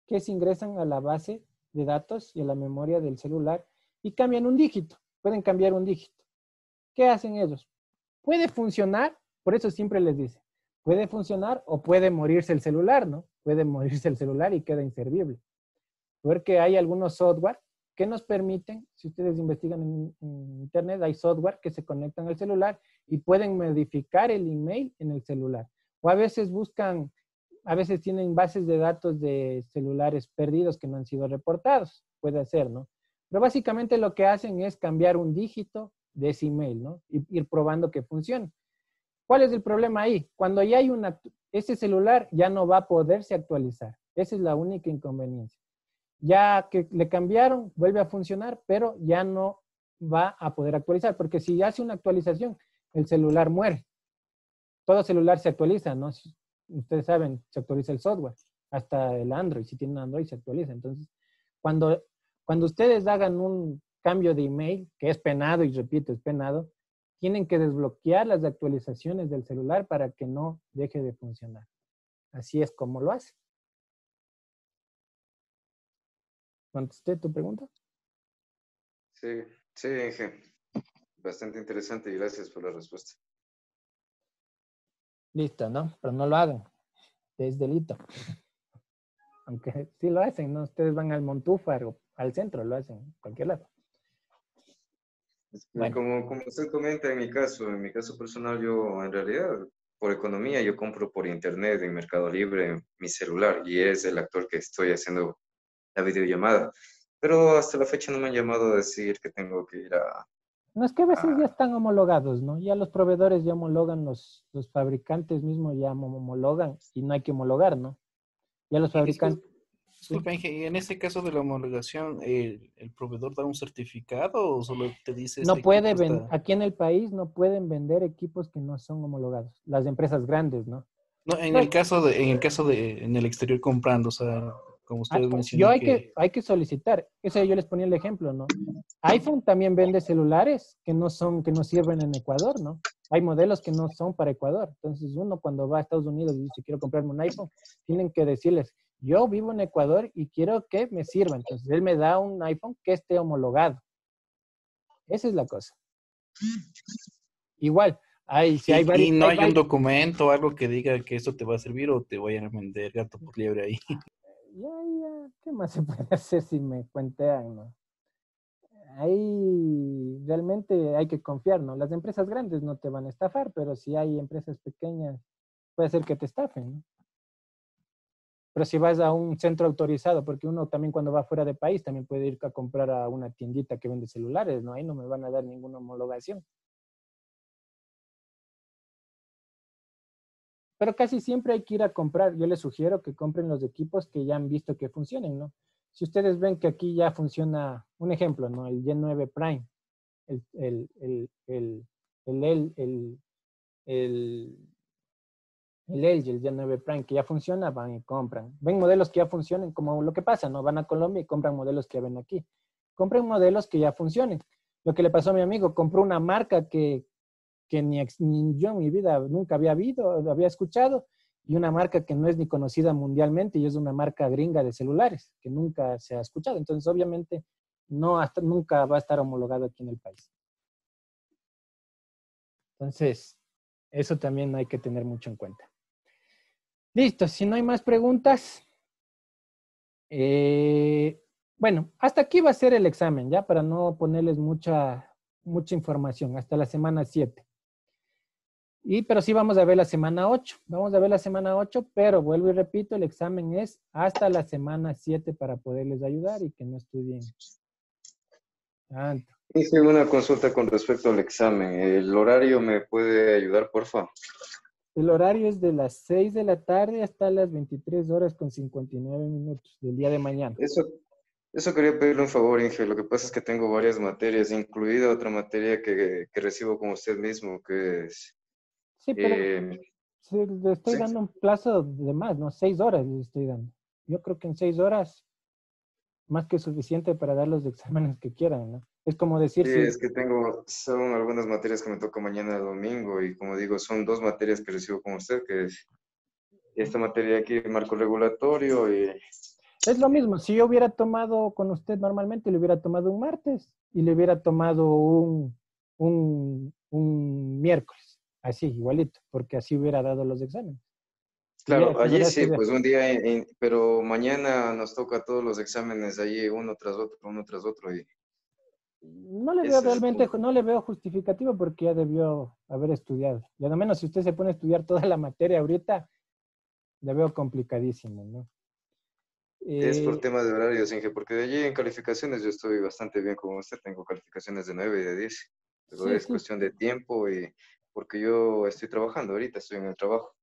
que se ingresan a la base de datos y a la memoria del celular y cambian un dígito. Pueden cambiar un dígito. ¿Qué hacen ellos? Puede funcionar, por eso siempre les dice, puede funcionar o puede morirse el celular, ¿no? Puede morirse el celular y queda inservible. Porque hay algunos software que nos permiten, si ustedes investigan en internet, hay software que se conectan al celular y pueden modificar el email en el celular. O a veces a veces tienen bases de datos de celulares perdidos que no han sido reportados. Puede ser, ¿no? Pero básicamente lo que hacen es cambiar un dígito de ese email, ¿no? Y ir probando que funcione. ¿Cuál es el problema ahí? Cuando ya hay ese celular ya no va a poderse actualizar. Esa es la única inconveniencia. Ya que le cambiaron, vuelve a funcionar, pero ya no va a poder actualizar, porque si hace una actualización, el celular muere. Todo celular se actualiza, ¿no? Ustedes saben, se actualiza el software, hasta el Android, si tienen Android se actualiza. Entonces, cuando ustedes hagan un cambio de email, que es penado, y repito, es penado, tienen que desbloquear las actualizaciones del celular para que no deje de funcionar. Así es como lo hace. ¿Contesté tu pregunta? Sí, sí, Inge. Bastante interesante y gracias por la respuesta. Listo, ¿no? Pero no lo hagan. Es delito. Aunque sí lo hacen, ¿no? Ustedes van al Montúfar o al centro, lo hacen, en cualquier lado. Bueno. Como usted comenta, en mi caso personal, yo en realidad, por economía, yo compro por internet, en Mercado Libre, mi celular, y es el actor que estoy haciendo la videollamada. Pero hasta la fecha no me han llamado a decir que tengo que ir No, es que a veces ya están homologados, ¿no? Ya los proveedores ya homologan, los fabricantes mismos ya homologan y no hay que homologar, ¿no? Ya los fabricantes... Disculpa, Inge, ¿y en este caso de la homologación, el proveedor da un certificado o solo te dice este No equipo puede está... aquí en el país no pueden vender equipos que no son homologados. Las empresas grandes, ¿no? No, Pues, en el exterior comprando, o sea, como ustedes yo mencionan que... hay que solicitar. Eso yo les ponía el ejemplo, ¿no? iPhone también vende celulares que no sirven en Ecuador, ¿no? Hay modelos que no son para Ecuador. Entonces, uno cuando va a Estados Unidos y dice, quiero comprarme un iPhone, tienen que decirles, yo vivo en Ecuador y quiero que me sirva. Entonces, él me da un iPhone que esté homologado. Esa es la cosa. Igual, si hay Y varios, no hay un documento o algo que diga que esto te va a servir o te vayan a vender gato por liebre ahí. ya, ¿qué más se puede hacer si me cuentean, no? Ahí realmente hay que confiar, ¿no? Las empresas grandes no te van a estafar, pero si hay empresas pequeñas, puede ser que te estafen, ¿no? Pero si vas a un centro autorizado, porque uno también cuando va fuera de país también puede ir a comprar a una tiendita que vende celulares, ¿no? Ahí no me van a dar ninguna homologación. Pero casi siempre hay que ir a comprar. Yo les sugiero que compren los equipos que ya han visto que funcionen, ¿no? Si ustedes ven que aquí ya funciona, un ejemplo, ¿no? El Y9 Prime, el, el, el, el, el, el, el LG, el Y9 Prime, que ya funciona, van y compran. Ven modelos que ya funcionen, como lo que pasa, ¿no? Van a Colombia y compran modelos que ya ven aquí. Compren modelos que ya funcionen. Lo que le pasó a mi amigo, compró una marca que ni yo en mi vida nunca había escuchado, y una marca que no es ni conocida mundialmente y es una marca gringa de celulares, que nunca se ha escuchado. Entonces, obviamente, nunca va a estar homologado aquí en el país. Entonces, eso también hay que tener mucho en cuenta. Listo, si no hay más preguntas, bueno, hasta aquí va a ser el examen, ya para no ponerles mucha información, hasta la semana 7. Pero sí vamos a ver la semana 8. Vamos a ver la semana 8, pero vuelvo y repito, el examen es hasta la semana 7 para poderles ayudar y que no estudien tanto. Hice una consulta con respecto al examen. ¿El horario me puede ayudar, porfa? El horario es de las 6 de la tarde hasta las 23 horas con 59 minutos del día de mañana. Eso quería pedirle un favor, Inge. Lo que pasa es que tengo varias materias, incluida otra materia que recibo con usted mismo, que es... Sí, pero sí, le estoy ¿sí? dando un plazo de más, ¿no? 6 horas le estoy dando. Yo creo que en 6 horas, más que suficiente para dar los exámenes que quieran, ¿no? Es como decir Sí, si... es que son algunas materias que me toca mañana domingo y como digo, son dos materias que recibo con usted, que es esta materia de aquí, marco regulatorio y... Es lo mismo, si yo hubiera tomado con usted normalmente, le hubiera tomado un martes y le hubiera tomado un miércoles, así, igualito, porque así hubiera dado los exámenes. Claro, Que allí verás sí, que pues un día, pero mañana nos toca todos los exámenes allí, uno tras otro y no le veo ese es el realmente, punto. no le veo justificativo porque ya debió haber estudiado. Y al menos si usted se pone a estudiar toda la materia ahorita, le veo complicadísimo, ¿no? Es por Eh, tema de horarios, Inge, porque de allí en calificaciones yo estoy bastante bien con usted, tengo calificaciones de 9 y de 10, pero sí, es sí, cuestión de tiempo y porque yo estoy trabajando ahorita, estoy en el trabajo.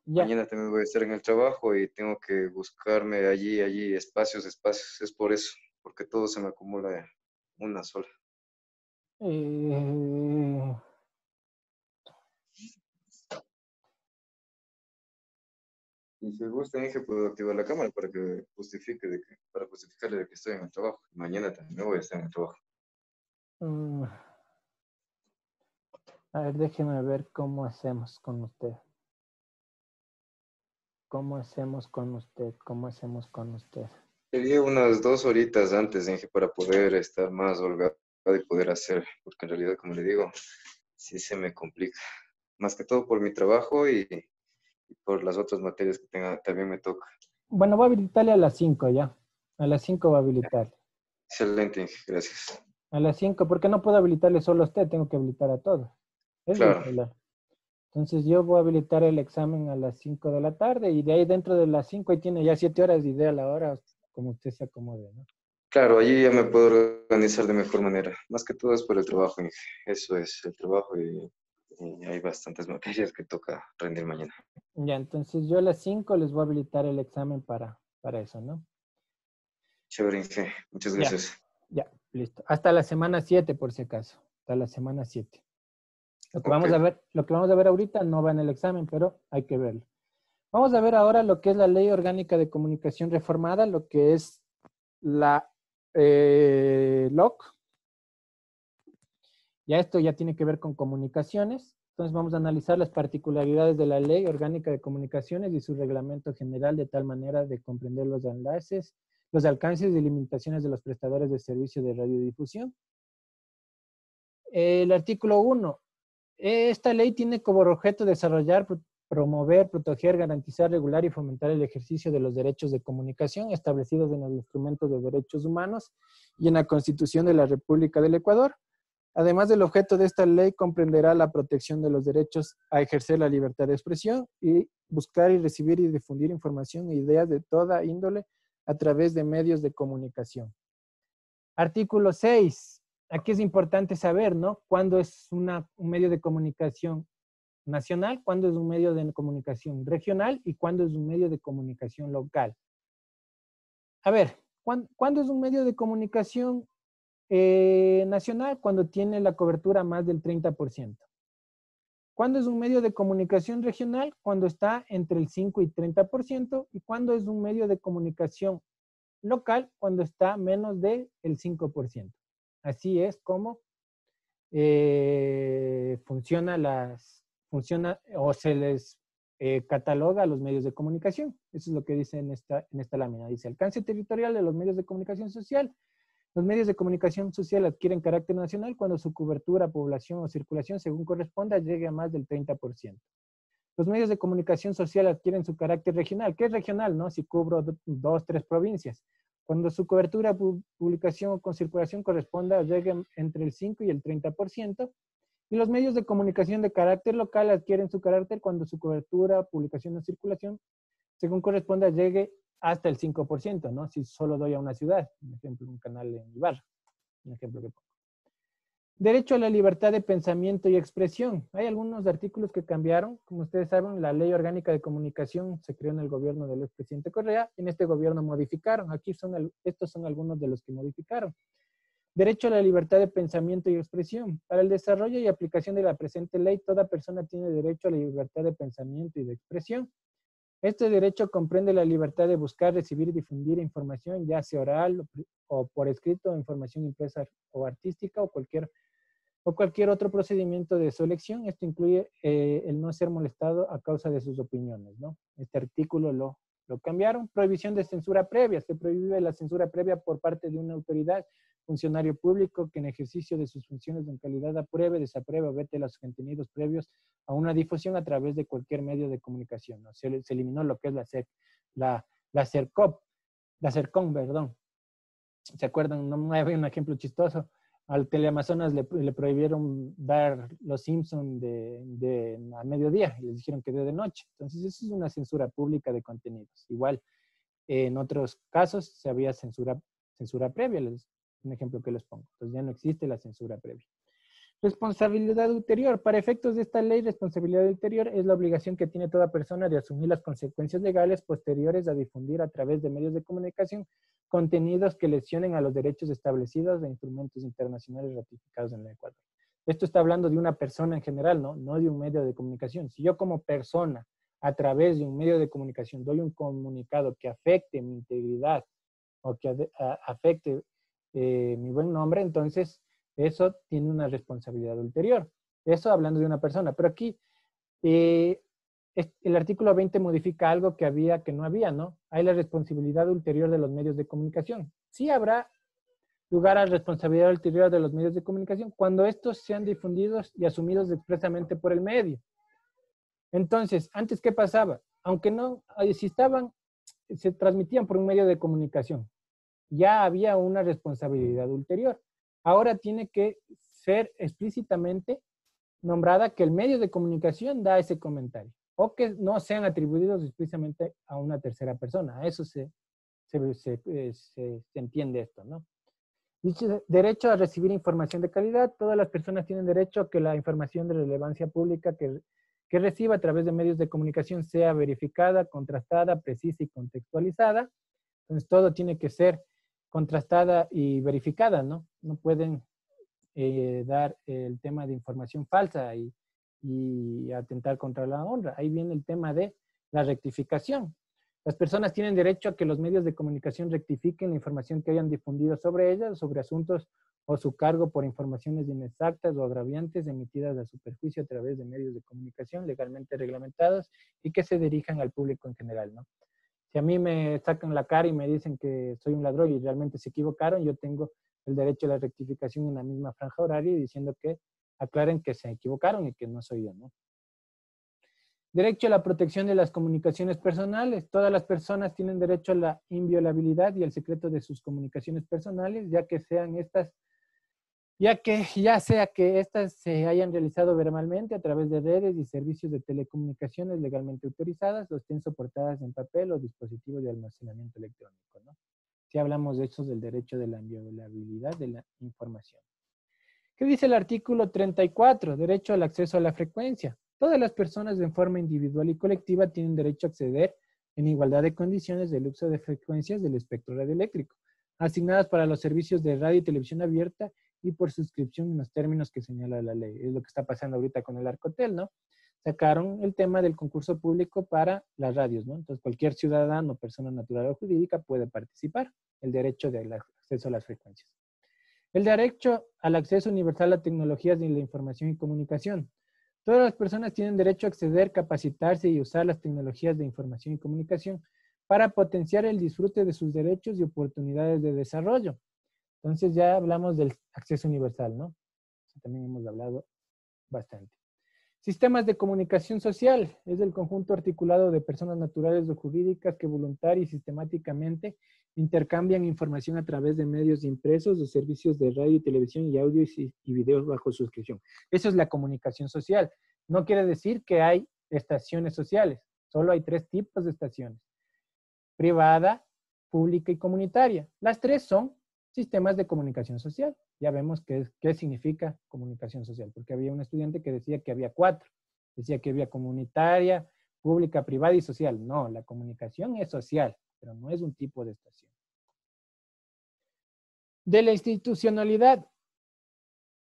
ya. Mañana también voy a estar en el trabajo y tengo que buscarme allí espacios, es por eso, porque todo se me acumula en una sola. Eh, Y si gusta, Inge, puedo activar la cámara para que justifique para justificarle de que estoy en el trabajo. Mañana también voy a estar en el trabajo. mm, a ver, déjeme ver cómo hacemos con usted. ¿Cómo hacemos con usted? ¿Cómo hacemos con usted? Sería unas 2 horitas antes, Inge, para poder estar más holgado y poder hacer, porque en realidad, como le digo, sí se me complica. Más que todo por mi trabajo y por las otras materias que también me toca. Bueno, voy a habilitarle a las 5 ya. A las 5 va a habilitarle. Excelente, Inge, gracias. A las 5, porque no puedo habilitarle solo a usted, tengo que habilitar a todos. Ese es el Claro, problema. Entonces yo voy a habilitar el examen a las 5 de la tarde y de ahí dentro de las 5 ahí tiene ya 7 horas y de la hora como usted se acomode, ¿no? claro, allí ya me puedo organizar de mejor manera. Más que todo es por el trabajo, Inge. Eso es el trabajo y hay bastantes materias que toca rendir mañana. Ya, entonces yo a las 5 les voy a habilitar el examen para eso, ¿no? Chévere, Inge. Muchas Ya, gracias. ya, listo. Hasta la semana 7, por si acaso. Hasta la semana 7. Ok. Lo que vamos a ver ahorita no va en el examen, pero hay que verlo. Vamos a ver ahora lo que es la Ley Orgánica de Comunicación Reformada, lo que es la LOC. Ya esto ya tiene que ver con comunicaciones. Entonces vamos a analizar las particularidades de la Ley Orgánica de Comunicaciones y su reglamento general de tal manera de comprender los enlaces, los alcances y limitaciones de los prestadores de servicio de radiodifusión. El artículo 1. Esta ley tiene como objeto desarrollar, promover, proteger, garantizar, regular y fomentar el ejercicio de los derechos de comunicación establecidos en los instrumentos de derechos humanos y en la Constitución de la República del Ecuador. Además, el objeto de esta ley comprenderá la protección de los derechos a ejercer la libertad de expresión y buscar y recibir y difundir información e ideas de toda índole a través de medios de comunicación. Artículo 6. Aquí es importante saber, ¿no? ¿Cuándo es un medio de comunicación nacional? ¿Cuándo es un medio de comunicación regional? ¿Y cuándo es un medio de comunicación local? A ver, ¿cuándo es un medio de comunicación nacional? Cuando tiene la cobertura más del 30%. ¿Cuándo es un medio de comunicación regional? Cuando está entre el 5 y 30%. ¿Y cuándo es un medio de comunicación local? Cuando está menos del 5%. Así es como funciona o se les cataloga a los medios de comunicación. Eso es lo que dice en esta lámina. Dice, alcance territorial de los medios de comunicación social. Los medios de comunicación social adquieren carácter nacional cuando su cobertura, población o circulación, según corresponda, llegue a más del 30%. Los medios de comunicación social adquieren su carácter regional. ¿Qué es regional? ¿No? Si cubro 2, 3 provincias. Cuando su cobertura, publicación o con circulación corresponda, llegue entre el 5 y el 30%. Y los medios de comunicación de carácter local adquieren su carácter cuando su cobertura, publicación o circulación, según corresponda, llegue hasta el 5%, ¿no? Si solo doy a una ciudad, por ejemplo, un canal en Ibarra, un ejemplo que pongo. Derecho a la libertad de pensamiento y expresión. Hay algunos artículos que cambiaron. Como ustedes saben, la Ley Orgánica de Comunicación se creó en el gobierno del expresidente Correa. En este gobierno modificaron. Aquí estos son algunos de los que modificaron. Derecho a la libertad de pensamiento y expresión. Para el desarrollo y aplicación de la presente ley, toda persona tiene derecho a la libertad de pensamiento y de expresión. Este derecho comprende la libertad de buscar, recibir y difundir información, ya sea oral o por escrito, información impresa o artística o cualquier otro procedimiento de su elección. Esto incluye el no ser molestado a causa de sus opiniones, ¿no? Este artículo lo cambiaron. Prohibición de censura previa. Se prohíbe la censura previa por parte de una autoridad, funcionario público, que en ejercicio de sus funciones en calidad apruebe, desapruebe o vete los contenidos previos a una difusión a través de cualquier medio de comunicación, ¿no? Se eliminó lo que es la CERCOM, perdón. ¿Se acuerdan? No había un ejemplo chistoso. Al Teleamazonas le prohibieron dar los Simpsons a mediodía y les dijeron que de noche. Entonces, eso es una censura pública de contenidos. Igual, en otros casos se había censura previa, un ejemplo que les pongo. Entonces, ya no existe la censura previa. Responsabilidad ulterior. Para efectos de esta ley, responsabilidad ulterior es la obligación que tiene toda persona de asumir las consecuencias legales posteriores a difundir a través de medios de comunicación contenidos que lesionen a los derechos establecidos de instrumentos internacionales ratificados en el Ecuador. Esto está hablando de una persona en general, ¿no? No de un medio de comunicación. Si yo como persona, a través de un medio de comunicación, doy un comunicado que afecte mi integridad o que afecte mi buen nombre, entonces eso tiene una responsabilidad ulterior. Eso hablando de una persona. Pero aquí el artículo 20 modifica algo que no había, ¿no? Hay la responsabilidad ulterior de los medios de comunicación. Sí habrá lugar a responsabilidad ulterior de los medios de comunicación cuando estos sean difundidos y asumidos expresamente por el medio. Entonces, antes, ¿qué pasaba? Aunque no, si se transmitían por un medio de comunicación, ya había una responsabilidad ulterior. Ahora tiene que ser explícitamente nombrada que el medio de comunicación da ese comentario o que no sean atribuidos explícitamente a una tercera persona. A eso se entiende esto, ¿no? Dicho derecho a recibir información de calidad. Todas las personas tienen derecho a que la información de relevancia pública que reciba a través de medios de comunicación sea verificada, contrastada, precisa y contextualizada. Entonces, todo tiene que ser contrastada y verificada, ¿no? No pueden dar el tema de información falsa y atentar contra la honra. Ahí viene el tema de la rectificación. Las personas tienen derecho a que los medios de comunicación rectifiquen la información que hayan difundido sobre ellas, sobre asuntos o su cargo por informaciones inexactas o agraviantes emitidas a su perjuicio a través de medios de comunicación legalmente reglamentados y que se dirijan al público en general, ¿no? Si a mí me sacan la cara y me dicen que soy un ladrón y realmente se equivocaron, yo tengo el derecho a la rectificación en la misma franja horaria diciendo que aclaren que se equivocaron y que no soy yo, ¿no? Derecho a la protección de las comunicaciones personales. Todas las personas tienen derecho a la inviolabilidad y al secreto de sus comunicaciones personales, ya sea que estas se hayan realizado verbalmente a través de redes y servicios de telecomunicaciones legalmente autorizadas o estén soportadas en papel o dispositivos de almacenamiento electrónico, ¿no? Si hablamos de eso, del derecho de la inviolabilidad de la información. ¿Qué dice el artículo 34? Derecho al acceso a la frecuencia. Todas las personas en forma individual y colectiva tienen derecho a acceder en igualdad de condiciones del uso de frecuencias del espectro radioeléctrico, asignadas para los servicios de radio y televisión abierta y por suscripción en los términos que señala la ley. Es lo que está pasando ahorita con el Arcotel, ¿no? Sacaron el tema del concurso público para las radios, ¿no? Entonces, cualquier ciudadano, persona natural o jurídica puede participar, el derecho del acceso a las frecuencias. El derecho al acceso universal a tecnologías de la información y comunicación. Todas las personas tienen derecho a acceder, capacitarse y usar las tecnologías de información y comunicación para potenciar el disfrute de sus derechos y oportunidades de desarrollo. Entonces ya hablamos del acceso universal, ¿no? También hemos hablado bastante. Sistemas de comunicación social. Es el conjunto articulado de personas naturales o jurídicas que voluntaria y sistemáticamente intercambian información a través de medios impresos o servicios de radio, televisión y audio y videos bajo suscripción. Eso es la comunicación social. No quiere decir que hay estaciones sociales. Solo hay 3 tipos de estaciones: privada, pública y comunitaria. Las 3 son sistemas de comunicación social. Ya vemos qué significa comunicación social, porque había un estudiante que decía que había 4. Decía que había comunitaria, pública, privada y social. No, la comunicación es social, pero no es un tipo de estación. De la institucionalidad.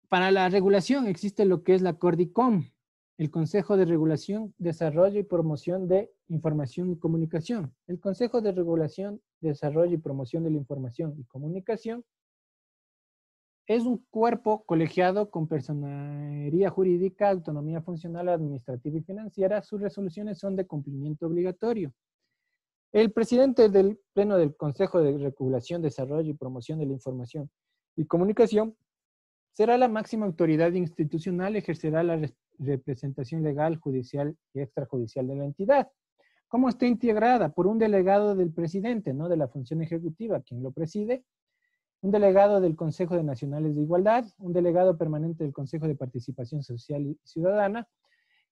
Para la regulación existe lo que es la CORDICOM, el Consejo de Regulación, Desarrollo y Promoción de Información y Comunicación. El Consejo de Regulación, Desarrollo y Promoción de la Información y Comunicación es un cuerpo colegiado con personería jurídica, autonomía funcional, administrativa y financiera. Sus resoluciones son de cumplimiento obligatorio. El presidente del Pleno del Consejo de Regulación, Desarrollo y Promoción de la Información y Comunicación será la máxima autoridad institucional, ejercerá la representación legal, judicial y extrajudicial de la entidad. ¿Cómo está integrada? Por un delegado del presidente, ¿no? De la función ejecutiva, quien lo preside, un delegado del Consejo de Nacionales de Igualdad, un delegado permanente del Consejo de Participación Social y Ciudadana,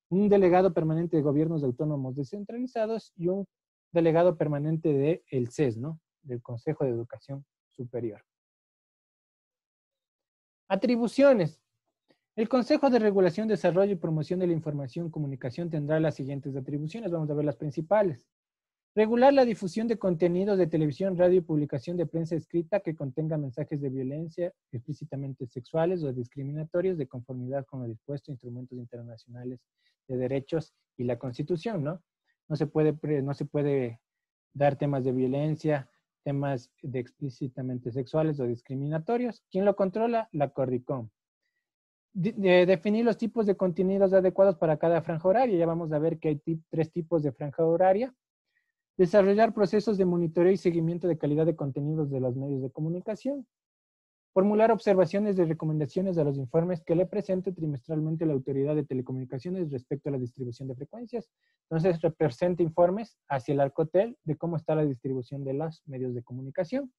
un delegado permanente de Gobiernos Autónomos Descentralizados y un delegado permanente del CES, ¿no? Del Consejo de Educación Superior. Atribuciones. El Consejo de Regulación, Desarrollo y Promoción de la Información y Comunicación tendrá las siguientes atribuciones. Vamos a ver las principales. Regular la difusión de contenidos de televisión, radio y publicación de prensa escrita que contenga mensajes de violencia explícitamente sexuales o discriminatorios de conformidad con lo dispuesto en instrumentos internacionales de derechos y la Constitución, ¿no? No se puede dar temas de violencia, temas de explícitamente sexuales o discriminatorios. ¿Quién lo controla? La CORDICOM. Definir los tipos de contenidos adecuados para cada franja horaria. Ya vamos a ver que hay 3 tipos de franja horaria. Desarrollar procesos de monitoreo y seguimiento de calidad de contenidos de los medios de comunicación. Formular observaciones y recomendaciones a los informes que le presente trimestralmente la Autoridad de Telecomunicaciones respecto a la distribución de frecuencias. Entonces, presenta informes hacia el Arcotel de cómo está la distribución de los medios de comunicación.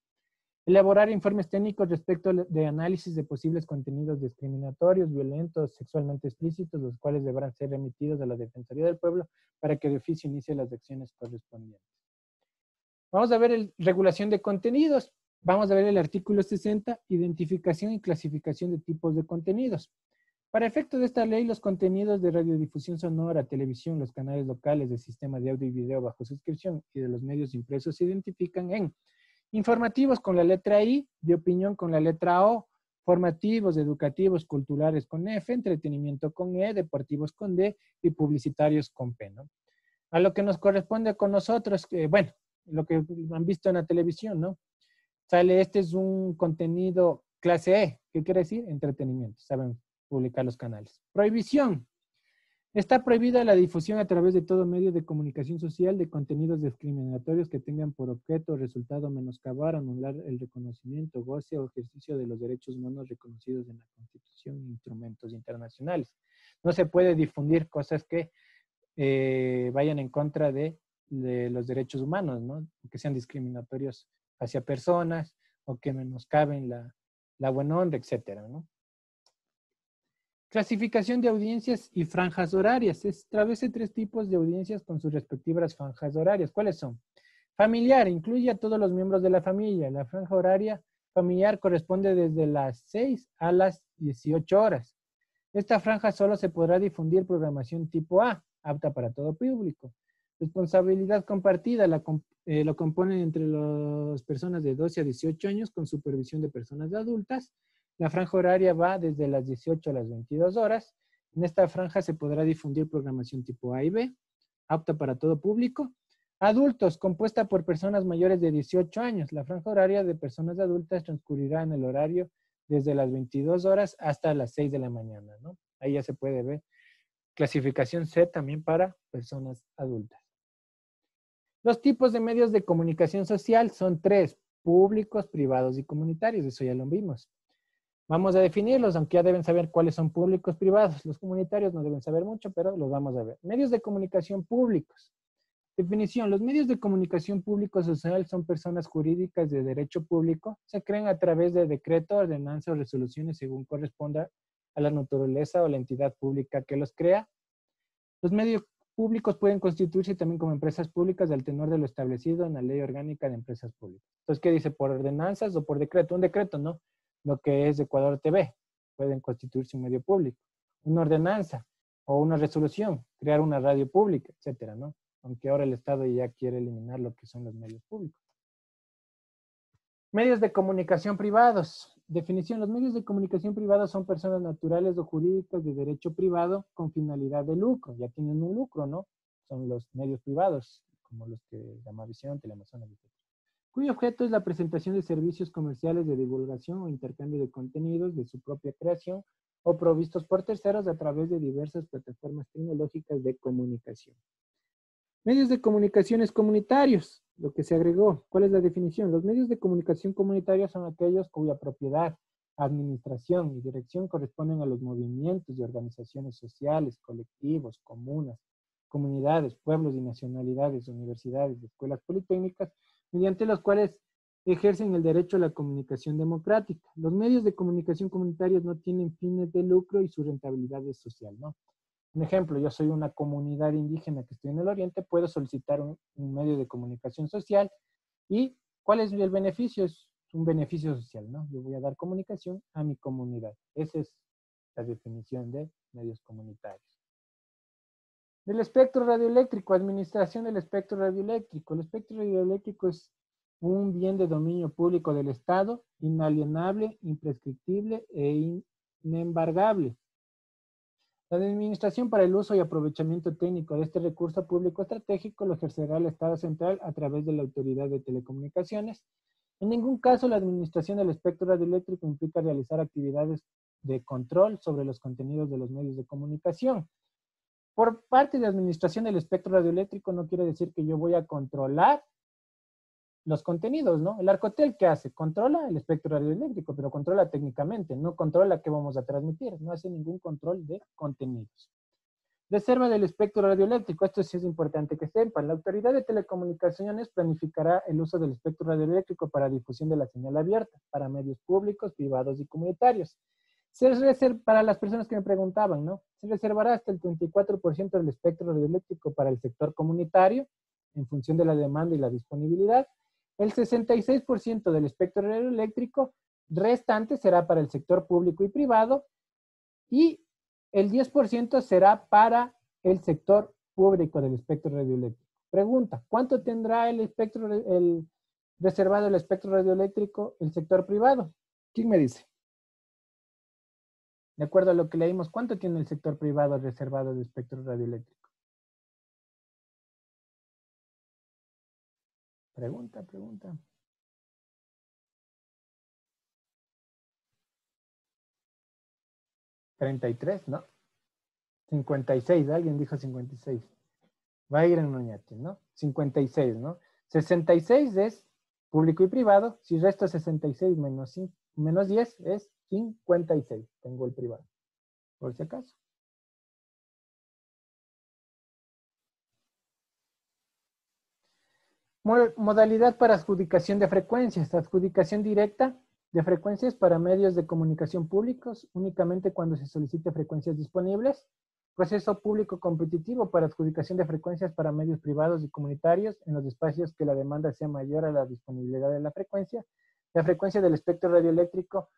Elaborar informes técnicos respecto de análisis de posibles contenidos discriminatorios, violentos, sexualmente explícitos, los cuales deberán ser remitidos a la Defensoría del Pueblo para que de oficio inicie las acciones correspondientes. Vamos a ver regulación de contenidos. Vamos a ver el artículo 60, identificación y clasificación de tipos de contenidos. Para efectos de esta ley, los contenidos de radiodifusión sonora, televisión, los canales locales de sistemas de audio y video bajo suscripción y de los medios impresos se identifican en Informativos con la letra I, de opinión con la letra O, formativos, educativos, culturales con F, entretenimiento con E, deportivos con D y publicitarios con P, ¿no? A lo que nos corresponde con nosotros, bueno, lo que han visto en la televisión, ¿no? Sale, este es un contenido clase E. ¿Qué quiere decir? Entretenimiento. Saben publicar los canales. Prohibición. Está prohibida la difusión a través de todo medio de comunicación social de contenidos discriminatorios que tengan por objeto o resultado menoscabar, anular el reconocimiento, goce o ejercicio de los derechos humanos reconocidos en la Constitución e instrumentos internacionales. No se puede difundir cosas que vayan en contra de los derechos humanos, ¿no? Que sean discriminatorios hacia personas o que menoscaben la buena onda, etcétera, ¿no? Clasificación de audiencias y franjas horarias. Establece 3 tipos de audiencias con sus respectivas franjas horarias. ¿Cuáles son? Familiar, incluye a todos los miembros de la familia. La franja horaria familiar corresponde desde las 6 a las 18 horas. Esta franja solo se podrá difundir programación tipo A, apta para todo público. Responsabilidad compartida, lo componen entre las personas de 12 a 18 años con supervisión de personas adultas. La franja horaria va desde las 18 a las 22 horas. En esta franja se podrá difundir programación tipo A y B, apta para todo público. Adultos, compuesta por personas mayores de 18 años. La franja horaria de personas adultas transcurrirá en el horario desde las 22 horas hasta las 6 de la mañana, ¿no? Ahí ya se puede ver. Clasificación C también para personas adultas. Los tipos de medios de comunicación social son 3, públicos, privados y comunitarios. Eso ya lo vimos. Vamos a definirlos, aunque ya deben saber cuáles son públicos, privados. Los comunitarios no deben saber mucho, pero los vamos a ver. Medios de comunicación públicos. Definición. Los medios de comunicación público social son personas jurídicas de derecho público. Se crean a través de decreto, ordenanza o resoluciones según corresponda a la naturaleza o la entidad pública que los crea. Los medios públicos pueden constituirse también como empresas públicas al tenor de lo establecido en la Ley Orgánica de Empresas Públicas. Entonces, ¿qué dice? ¿Por ordenanzas o por decreto? Un decreto, ¿no? Lo que es Ecuador TV. Pueden constituirse un medio público. Una ordenanza o una resolución, crear una radio pública, etcétera, ¿no? Aunque ahora el Estado ya quiere eliminar lo que son los medios públicos. Medios de comunicación privados. Definición. Los medios de comunicación privados son personas naturales o jurídicas de derecho privado con finalidad de lucro. Ya tienen un lucro, ¿no? Son los medios privados, como los que Gamavisión, Teleamazonas, etc. Cuyo objeto es la presentación de servicios comerciales de divulgación o intercambio de contenidos de su propia creación o provistos por terceros a través de diversas plataformas tecnológicas de comunicación. Medios de comunicaciones comunitarios, lo que se agregó. ¿Cuál es la definición? Los medios de comunicación comunitarios son aquellos cuya propiedad, administración y dirección corresponden a los movimientos y organizaciones sociales, colectivos, comunas, comunidades, pueblos y nacionalidades, universidades, escuelas politécnicas, mediante los cuales ejercen el derecho a la comunicación democrática. Los medios de comunicación comunitarios no tienen fines de lucro y su rentabilidad es social, ¿no? Un ejemplo, yo soy una comunidad indígena que estoy en el oriente, puedo solicitar un medio de comunicación social y ¿cuál es el beneficio? Es un beneficio social, ¿no? Yo voy a dar comunicación a mi comunidad. Esa es la definición de medios comunitarios. Del espectro radioeléctrico, administración del espectro radioeléctrico. El espectro radioeléctrico es un bien de dominio público del Estado, inalienable, imprescriptible e inembargable. La administración para el uso y aprovechamiento técnico de este recurso público estratégico lo ejercerá el Estado central a través de la Autoridad de Telecomunicaciones. En ningún caso la administración del espectro radioeléctrico implica realizar actividades de control sobre los contenidos de los medios de comunicación. Por parte de administración del espectro radioeléctrico no quiere decir que yo voy a controlar los contenidos, ¿no? El Arcotel, ¿qué hace? Controla el espectro radioeléctrico, pero controla técnicamente, no controla qué vamos a transmitir, no hace ningún control de contenidos. Reserva del espectro radioeléctrico, esto sí es importante que sepan. La Autoridad de Telecomunicaciones planificará el uso del espectro radioeléctrico para difusión de la señal abierta, para medios públicos, privados y comunitarios. Para las personas que me preguntaban, ¿no? Se reservará hasta el 34% del espectro radioeléctrico para el sector comunitario, en función de la demanda y la disponibilidad. El 66% del espectro radioeléctrico restante será para el sector público y privado y el 10% será para el sector público del espectro radioeléctrico. Pregunta, ¿cuánto tendrá el espectro, reservado el espectro radioeléctrico el sector privado? ¿Quién me dice? De acuerdo a lo que leímos, ¿cuánto tiene el sector privado reservado de espectro radioeléctrico? Pregunta, pregunta. 33, ¿no? 56, alguien dijo 56. Va a ir en Noñate, ¿no? 56, ¿no? 66 es público y privado. Si resto 66 menos 10 es 56. Tengo el privado, por si acaso. Modalidad para adjudicación de frecuencias. Adjudicación directa de frecuencias para medios de comunicación públicos, únicamente cuando se solicite frecuencias disponibles. Proceso público competitivo para adjudicación de frecuencias para medios privados y comunitarios en los espacios que la demanda sea mayor a la disponibilidad de la frecuencia. La frecuencia del espectro radioeléctrico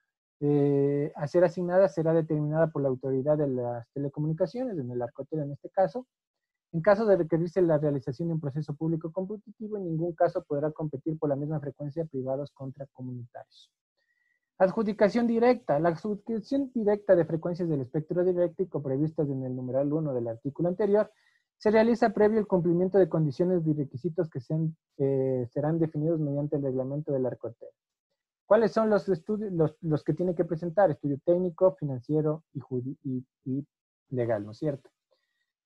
a ser asignada será determinada por la autoridad de las telecomunicaciones, en el Arcotel en este caso. En caso de requerirse la realización de un proceso público competitivo, en ningún caso podrá competir por la misma frecuencia privados contra comunitarios. Adjudicación directa. La adjudicación directa de frecuencias del espectro radioeléctrico previstas en el numeral 1 del artículo anterior se realiza previo al cumplimiento de condiciones y requisitos que serán definidos mediante el reglamento del Arcotel. ¿Cuáles son los estudios, los que tiene que presentar? Estudio técnico, financiero y legal, ¿no es cierto?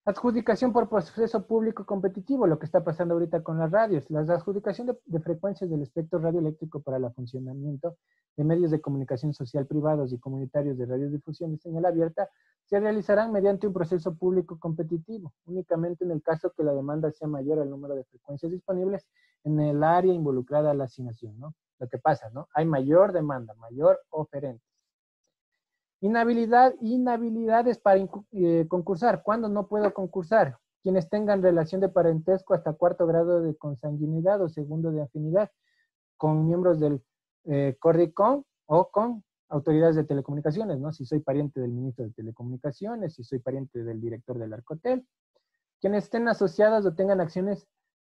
Adjudicación por proceso público competitivo, lo que está pasando ahorita con las radios. La adjudicación de frecuencias del espectro radioeléctrico para el funcionamiento de medios de comunicación social privados y comunitarios de radiodifusión de señal abierta se realizarán mediante un proceso público competitivo, únicamente en el caso que la demanda sea mayor al número de frecuencias disponibles en el área involucrada a la asignación, ¿no? Lo que pasa, ¿no? Hay mayor demanda, mayor oferente. Inhabilidades para concursar. ¿Cuándo no puedo concursar? Quienes tengan relación de parentesco hasta 4º grado de consanguinidad o 2º de afinidad con miembros del CORDICOM o con autoridades de telecomunicaciones, ¿no? Si soy pariente del ministro de Telecomunicaciones, si soy pariente del director del Arcotel. Quienes estén asociados o tengan acciones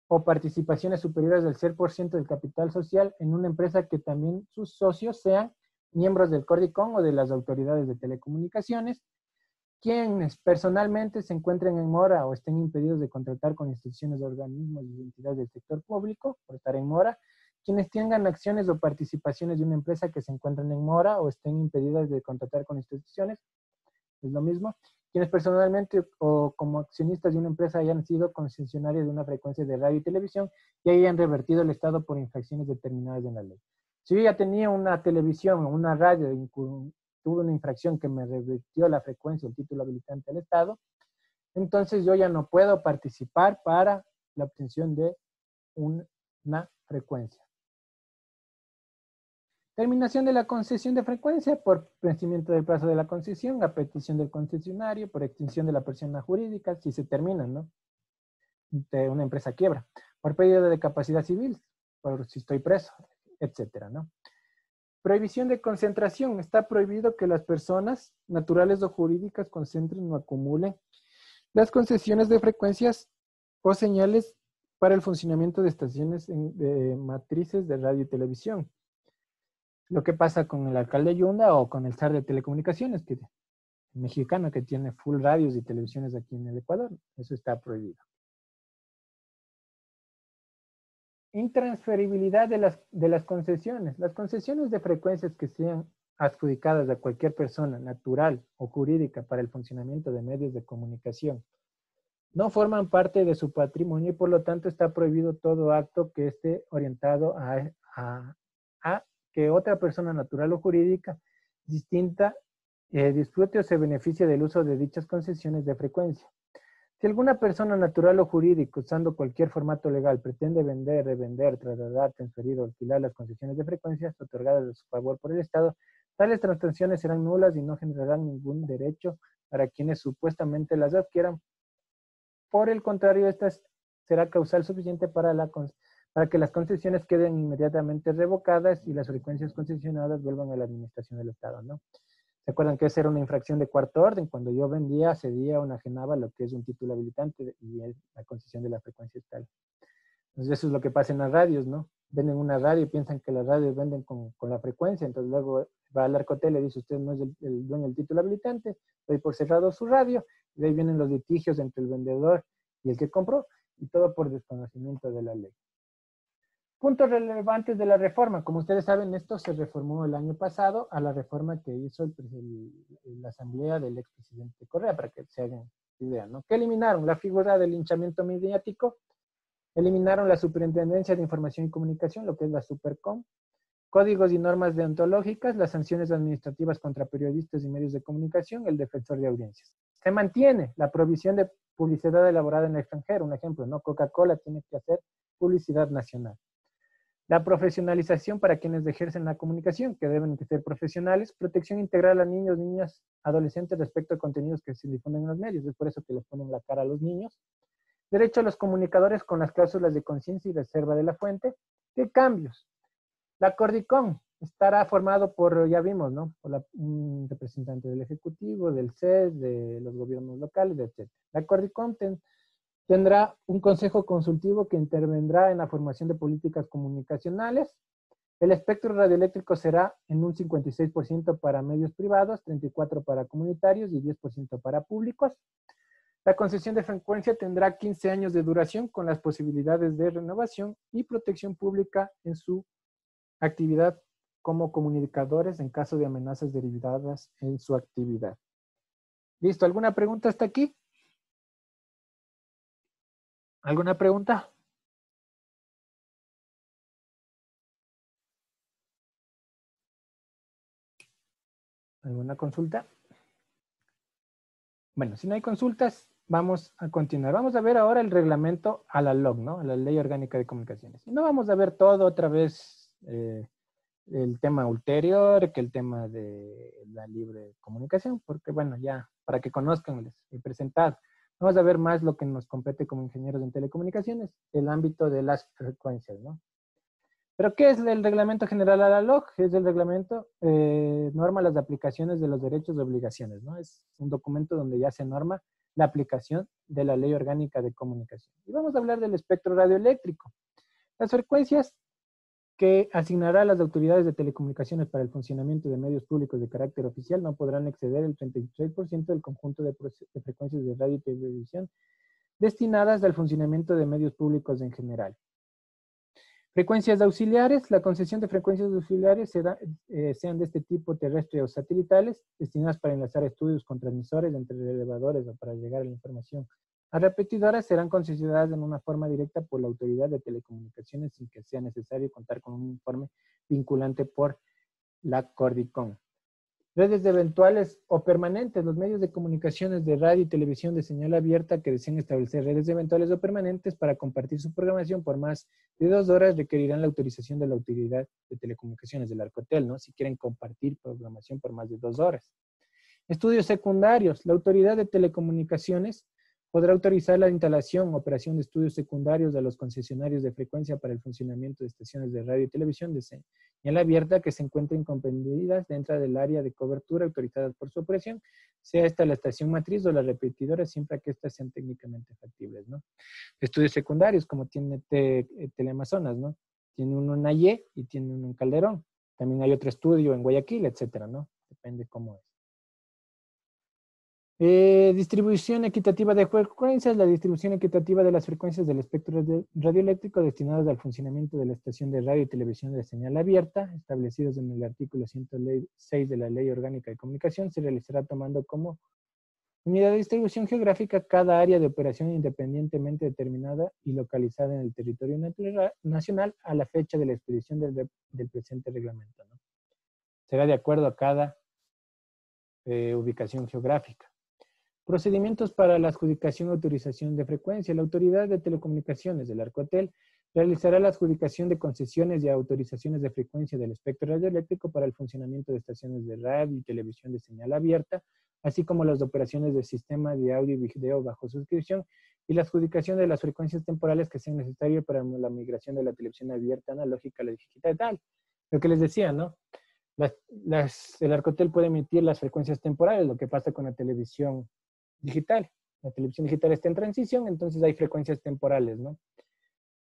o participaciones superiores al 0% del capital social en una empresa que también sus socios sean miembros del CORDICOM o de las autoridades de telecomunicaciones, quienes personalmente se encuentren en mora o estén impedidos de contratar con instituciones, organismos y entidades del sector público por estar en mora, quienes tengan acciones o participaciones de una empresa que se encuentren en mora o estén impedidas de contratar con instituciones, es lo mismo, quienes personalmente o como accionistas de una empresa hayan sido concesionarios de una frecuencia de radio y televisión y hayan revertido el Estado por infracciones determinadas en la ley. Si yo ya tenía una televisión o una radio, tuve una infracción que me revirtió la frecuencia, el título habilitante al Estado, entonces yo ya no puedo participar para la obtención de una frecuencia. Terminación de la concesión de frecuencia por vencimiento del plazo de la concesión, a petición del concesionario, por extinción de la persona jurídica, si se termina, ¿no? De una empresa quiebra, por pérdida de capacidad civil, por si estoy preso, etcétera, ¿no? Prohibición de concentración. Está prohibido que las personas naturales o jurídicas concentren o acumulen las concesiones de frecuencias o señales para el funcionamiento de estaciones de matrices de radio y televisión. Lo que pasa con el alcalde Yunda o con el SAR de telecomunicaciones, que mexicano que tiene full radios y televisiones aquí en el Ecuador. Eso está prohibido. Intransferibilidad de las concesiones. Las concesiones de frecuencias que sean adjudicadas a cualquier persona natural o jurídica para el funcionamiento de medios de comunicación no forman parte de su patrimonio y por lo tanto está prohibido todo acto que esté orientado a que otra persona natural o jurídica distinta disfrute o se beneficie del uso de dichas concesiones de frecuencia. Si alguna persona natural o jurídica, usando cualquier formato legal, pretende vender, revender, trasladar, transferir o alquilar las concesiones de frecuencias otorgadas a su favor por el Estado, tales transacciones serán nulas y no generarán ningún derecho para quienes supuestamente las adquieran. Por el contrario, esta será causal suficiente para que las concesiones queden inmediatamente revocadas y las frecuencias concesionadas vuelvan a la administración del Estado, ¿no? ¿Se acuerdan que esa era una infracción de cuarto orden? Cuando yo vendía, cedía o enajenaba lo que es un título habilitante y la concesión de la frecuencia tal. Entonces eso es lo que pasa en las radios, ¿no? venden una radio y piensan que las radios venden con la frecuencia, entonces luego va al Arcotel y le dice, usted no es el dueño del título habilitante, doy por cerrado su radio, y de ahí vienen los litigios entre el vendedor y el que compró, y todo por desconocimiento de la ley. Puntos relevantes de la reforma. Como ustedes saben, esto se reformó el año pasado a la reforma que hizo la asamblea del expresidente Correa, para que se hagan idea, ¿no? ¿Qué eliminaron? La figura del linchamiento mediático, eliminaron la Superintendencia de Información y Comunicación, lo que es la Supercom, códigos y normas deontológicas, las sanciones administrativas contra periodistas y medios de comunicación, el defensor de audiencias. Se mantiene la provisión de publicidad elaborada en el extranjero, un ejemplo, ¿no? Coca-Cola tiene que hacer publicidad nacional. La profesionalización para quienes ejercen la comunicación, que deben ser profesionales, protección integral a niños, niñas, adolescentes respecto a contenidos que se difunden en los medios, es por eso que les ponen la cara a los niños. Derecho a los comunicadores con las cláusulas de conciencia y reserva de la fuente. ¿Qué cambios? La Cordicom estará formado por, ya vimos, ¿no? Por un representante del Ejecutivo, del CES, de los gobiernos locales, etc. La Cordicom tendrá un consejo consultivo que intervendrá en la formación de políticas comunicacionales. El espectro radioeléctrico será en un 56% para medios privados, 34% para comunitarios y 10% para públicos. La concesión de frecuencia tendrá 15 años de duración con las posibilidades de renovación y protección pública en su actividad como comunicadores en caso de amenazas derivadas en su actividad. ¿Listo? ¿Alguna pregunta hasta aquí? ¿Alguna pregunta? ¿Alguna consulta? Bueno, si no hay consultas, vamos a continuar. Vamos a ver ahora el reglamento a la LOC, ¿no? A la Ley Orgánica de Comunicaciones. Y no vamos a ver todo otra vez el tema ulterior, que el tema de la libre comunicación, porque bueno, ya para que conozcan, les he presentado. Vamos a ver más lo que nos compete como ingenieros en telecomunicaciones, el ámbito de las frecuencias, ¿no? ¿Pero qué es el reglamento general a la LOC? Es el reglamento, norma las aplicaciones de los derechos y obligaciones, ¿no? Es un documento donde ya se norma la aplicación de la Ley Orgánica de Comunicación. Y vamos a hablar del espectro radioeléctrico. Las frecuencias que asignará las autoridades de telecomunicaciones para el funcionamiento de medios públicos de carácter oficial no podrán exceder el 36% del conjunto de frecuencias de radio y televisión destinadas al funcionamiento de medios públicos en general. Frecuencias auxiliares. La concesión de frecuencias auxiliares sean de este tipo terrestre o satelitales, destinadas para enlazar estudios con transmisores entre elevadores o para llegar a la información a repetidoras, serán concesionadas en una forma directa por la autoridad de telecomunicaciones sin que sea necesario contar con un informe vinculante por la Cordicom. Redes eventuales o permanentes. Los medios de comunicaciones de radio y televisión de señal abierta que deseen establecer redes eventuales o permanentes para compartir su programación por más de 2 horas requerirán la autorización de la autoridad de telecomunicaciones del Arcotel, ¿no? Si quieren compartir programación por más de 2 horas. Estudios secundarios. La autoridad de telecomunicaciones podrá autorizar la instalación o operación de estudios secundarios a los concesionarios de frecuencia para el funcionamiento de estaciones de radio y televisión de señal abierta que se encuentren comprendidas dentro del área de cobertura autorizadas por su operación, sea esta la estación matriz o la repetidora, siempre que éstas sean técnicamente factibles, ¿no? Estudios secundarios, como tiene Teleamazonas, ¿no? Tiene uno en Ayé y tiene uno en Calderón. También hay otro estudio en Guayaquil, etcétera, ¿no? Depende cómo es. Distribución equitativa de frecuencias. La distribución equitativa de las frecuencias del espectro radioeléctrico destinadas al funcionamiento de la estación de radio y televisión de señal abierta, establecidos en el artículo 106 de la Ley Orgánica de Comunicación, se realizará tomando como unidad de distribución geográfica cada área de operación independientemente determinada y localizada en el territorio nacional a la fecha de la expedición del presente reglamento, ¿no? Será de acuerdo a cada ubicación geográfica. Procedimientos para la adjudicación y autorización de frecuencia. La Autoridad de Telecomunicaciones del Arcotel realizará la adjudicación de concesiones y autorizaciones de frecuencia del espectro radioeléctrico para el funcionamiento de estaciones de radio y televisión de señal abierta, así como las operaciones del sistema de audio y video bajo suscripción y la adjudicación de las frecuencias temporales que sean necesarias para la migración de la televisión abierta analógica a la digital. Lo que les decía, ¿no? El Arcotel puede emitir las frecuencias temporales, lo que pasa con la televisión digital. La televisión digital está en transición, entonces hay frecuencias temporales, ¿no?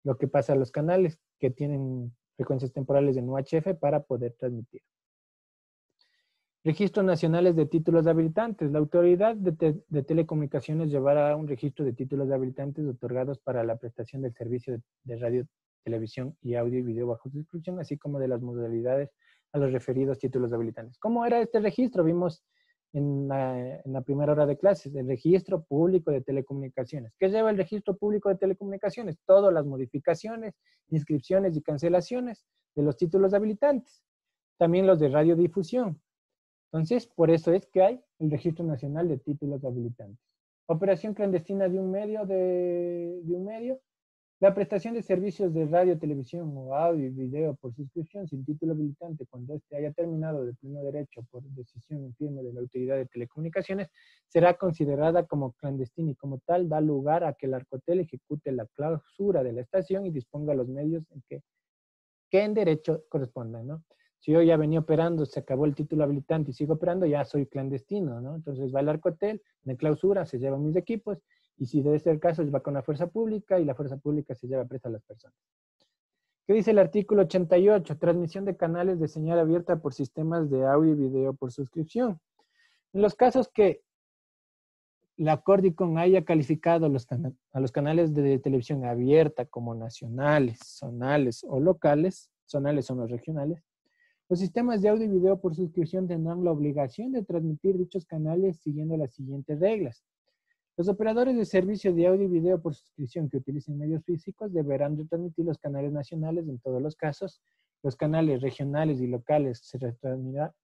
Lo que pasa a los canales que tienen frecuencias temporales en UHF para poder transmitir. Registros nacionales de títulos habilitantes. La autoridad de telecomunicaciones llevará un registro de títulos habilitantes otorgados para la prestación del servicio de radio, televisión y audio y video bajo suscripción, así como de las modalidades a los referidos títulos habilitantes. ¿Cómo era este registro? Vimos en la primera hora de clases, el registro público de telecomunicaciones. ¿Qué lleva el registro público de telecomunicaciones? Todas las modificaciones, inscripciones y cancelaciones de los títulos habilitantes. También los de radiodifusión. Entonces, por eso es que hay el Registro Nacional de Títulos Habilitantes. Operación clandestina de un medio, la prestación de servicios de radio, televisión o audio y video por suscripción sin título habilitante cuando éste haya terminado de pleno derecho por decisión en firme de la Autoridad de Telecomunicaciones será considerada como clandestina y como tal da lugar a que el Arcotel ejecute la clausura de la estación y disponga los medios que en derecho correspondan, ¿no? Si yo ya venía operando, se acabó el título habilitante y sigo operando, ya soy clandestino, ¿no? Entonces va el Arcotel, me clausura, se llevan mis equipos, y si debe ser el caso, va con la fuerza pública y la fuerza pública se lleva presa a las personas. ¿Qué dice el artículo 88? Transmisión de canales de señal abierta por sistemas de audio y video por suscripción. En los casos que la Cordicom haya calificado a los canales de televisión abierta como nacionales, zonales o locales, zonales son los regionales, los sistemas de audio y video por suscripción tendrán la obligación de transmitir dichos canales siguiendo las siguientes reglas. Los operadores de servicios de audio y video por suscripción que utilicen medios físicos deberán retransmitir los canales nacionales en todos los casos. Los canales regionales y locales se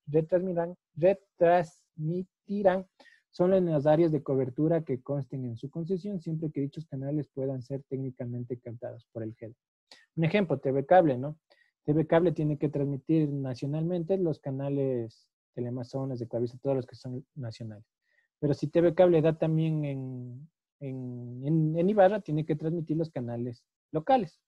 retransmitirán solo en las áreas de cobertura que consten en su concesión, siempre que dichos canales puedan ser técnicamente captados por el GED. Un ejemplo, TV Cable, ¿no? TV Cable tiene que transmitir nacionalmente los canales Teleamazonas, de Coavisa, todos los que son nacionales. Pero si TV Cable da también en Ibarra, tiene que transmitir los canales locales.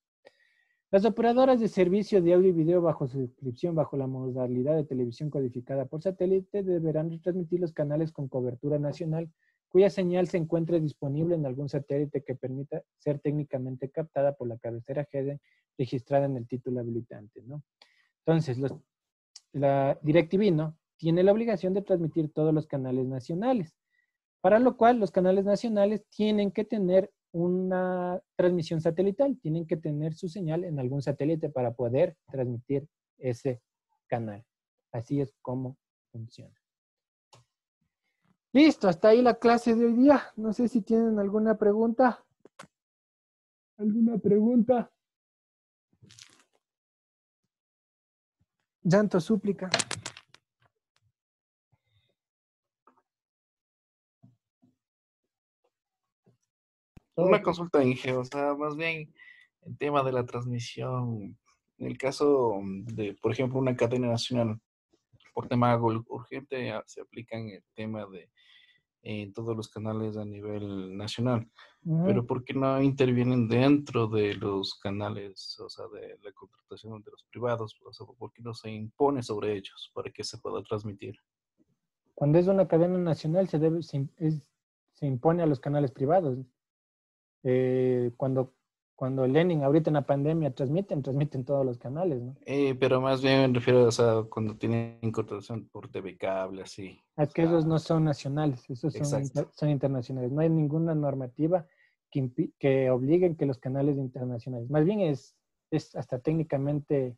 Las operadoras de servicio de audio y video bajo suscripción bajo la modalidad de televisión codificada por satélite deberán retransmitir los canales con cobertura nacional cuya señal se encuentre disponible en algún satélite que permita ser técnicamente captada por la cabecera GEDE registrada en el título habilitante, ¿no? Entonces, la DirecTV, ¿no?, tiene la obligación de transmitir todos los canales nacionales, para lo cual los canales nacionales tienen que tener una transmisión satelital, tienen que tener su señal en algún satélite para poder transmitir ese canal. Así es como funciona. Listo, hasta ahí la clase de hoy día. No sé si tienen alguna pregunta. ¿Alguna pregunta? Llanto, súplica. Una consulta, Inge, o sea, más bien el tema de la transmisión, en el caso de, por ejemplo, una cadena nacional, por tema algo urgente, se aplica en el tema de todos los canales a nivel nacional. Pero ¿por qué no intervienen dentro de los canales, o sea, de la contratación de los privados? O sea, ¿por qué no se impone sobre ellos para que se pueda transmitir? Cuando es una cadena nacional se impone a los canales privados. Cuando Lenin ahorita en la pandemia transmiten todos los canales, ¿no? Pero más bien me refiero, o sea, cuando tienen contratación por TV Cable, así. Es que esos no son nacionales, esos son internacionales. No hay ninguna normativa que obliguen que los canales internacionales. Más bien es hasta técnicamente,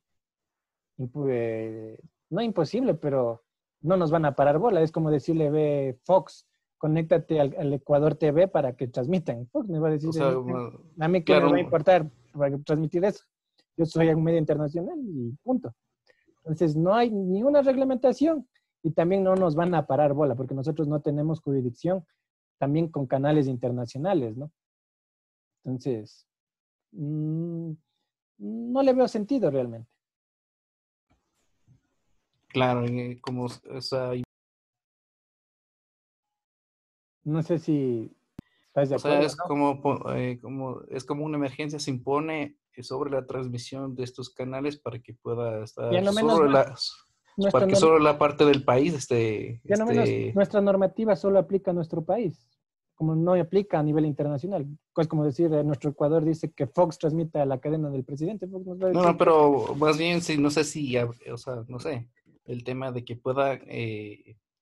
no imposible, pero no nos van a parar bola. Es como decirle, ve Fox, conéctate al Ecuador TV para que transmitan. Fox me va a decir, O sea, a mí qué claro, me va a importar para transmitir eso. Yo soy un medio internacional y punto. Entonces no hay ni una reglamentación y también no nos van a parar bola porque nosotros no tenemos jurisdicción también con canales internacionales, ¿no? Entonces, no le veo sentido realmente. claro, como, o sea, No sé si estás de o sea, acuerdo, es ¿no? como una emergencia se impone sobre la transmisión de estos canales para que pueda Ya estar no menos para que solo la parte del país ya no menos nuestra normativa solo aplica a nuestro país. como no aplica a nivel internacional. Es como decir, nuestro Ecuador dice que Fox transmite a la cadena del presidente. Fox nos va a No, decir, no, pero más bien, sí, no sé si, o sea, no sé, el tema de que pueda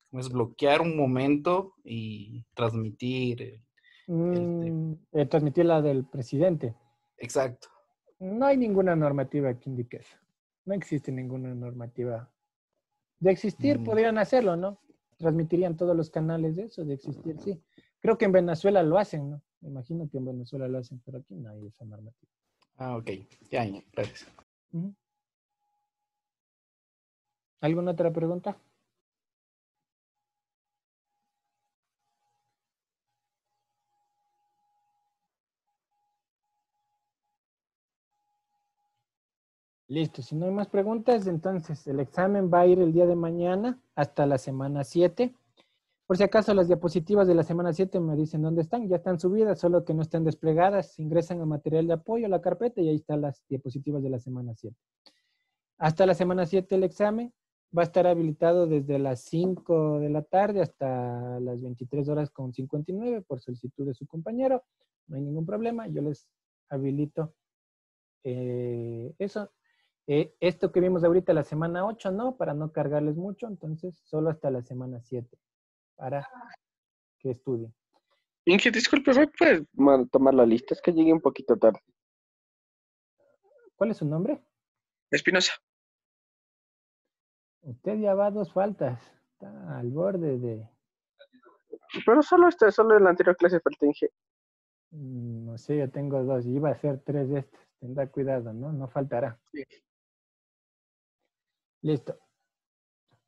pues, bloquear un momento y transmitir transmitir la del presidente. exacto. No hay ninguna normativa que indique eso. No existe ninguna normativa. De existir, podrían hacerlo, ¿no? Transmitirían todos los canales de eso, de existir, sí. Creo que en Venezuela lo hacen, ¿no? Me imagino que en Venezuela lo hacen, pero aquí no hay esa normativa. Ah, ok. Ya, gracias. Ujú. ¿Alguna otra pregunta? Listo, si no hay más preguntas, entonces el examen va a ir el día de mañana hasta la semana 7. Por si acaso las diapositivas de la semana 7 me dicen dónde están, ya están subidas, solo que no están desplegadas. Ingresan a material de apoyo, a la carpeta y ahí están las diapositivas de la semana 7. Hasta la semana 7 el examen va a estar habilitado desde las 5 de la tarde hasta las 23:59 por solicitud de su compañero. No hay ningún problema, yo les habilito eso. Esto que vimos ahorita la semana 8, no, para no cargarles mucho, entonces solo hasta la semana 7 para que estudien. Inge, disculpe, ¿me puedes tomar la lista? Es que llegué un poquito tarde. ¿Cuál es su nombre? Espinosa. Usted ya va a 2 faltas. Está al borde de... Pero solo en la anterior clase falta Inge. No sé, yo tengo 2. Iba a ser 3 de estas. Tendrá cuidado, ¿no? No faltará. Sí. Listo.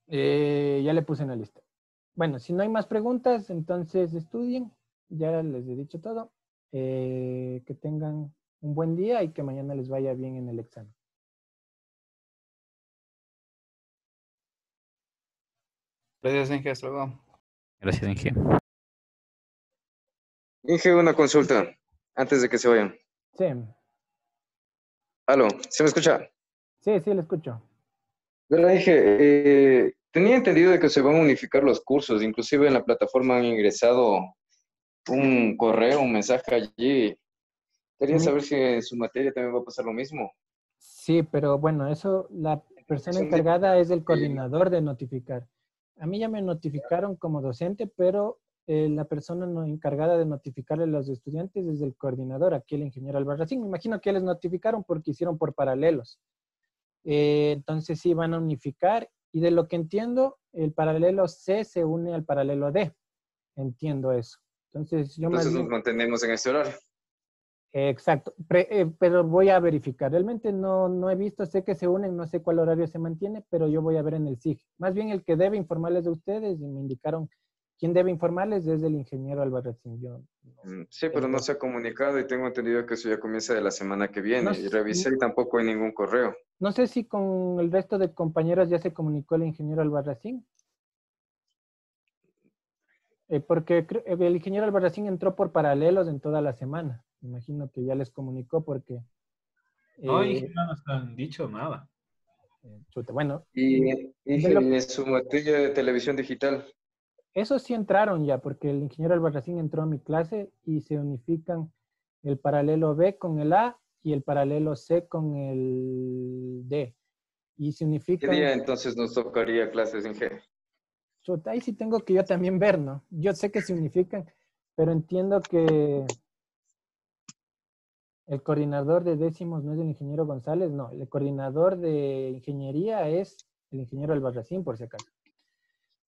Ya le puse en la lista. Bueno, si no hay más preguntas, entonces estudien. Ya les he dicho todo. Que tengan un buen día y que mañana les vaya bien en el examen. Gracias, Inge. Hasta luego. Gracias, Inge. Inge, una consulta antes de que se vayan. Sí, Aló, ¿se me escucha? sí, le escucho. Pero Inge, tenía entendido de que se van a unificar los cursos, inclusive en la plataforma han ingresado un correo, un mensaje allí. Quería saber si en su materia también va a pasar lo mismo. Sí, pero bueno, eso la persona encargada es el coordinador de notificar. A mí ya me notificaron como docente, pero la persona encargada de notificarle a los estudiantes es el coordinador, aquí el ingeniero Albarracín. Me imagino que les notificaron porque hicieron por paralelos. Entonces sí van a unificar y de lo que entiendo, el paralelo C se une al paralelo D. Entiendo eso. Entonces yo Entonces nos mantenemos en este horario. Exacto, pero voy a verificar. Realmente no he visto, sé que se unen, no sé cuál horario se mantiene, pero yo voy a ver en el SIG. Más bien el que debe informarles de ustedes, y me indicaron quién debe informarles es el ingeniero Albarracín. Sí, pero no se ha comunicado y tengo entendido que eso ya comienza de la semana que viene. Y revisé y tampoco hay ningún correo. No sé si con el resto de compañeros ya se comunicó el ingeniero Albarracín. Porque el ingeniero Albarracín entró por paralelos en toda la semana. Me imagino que ya les comunicó porque... No, no nos han dicho nada. Chuta, bueno. Y en su materia de televisión digital. Eso sí entraron ya, porque el ingeniero Albarracín entró a mi clase y se unifican el paralelo B con el A y el paralelo C con el D. Y se unifican... ¿Qué día entonces nos tocaría clases en G? Chuta, ahí sí tengo que yo también ver, ¿no? Yo sé que se unifican, pero entiendo que el coordinador de décimos no es el ingeniero González, no. El coordinador de ingeniería es el ingeniero Albarracín, por si acaso.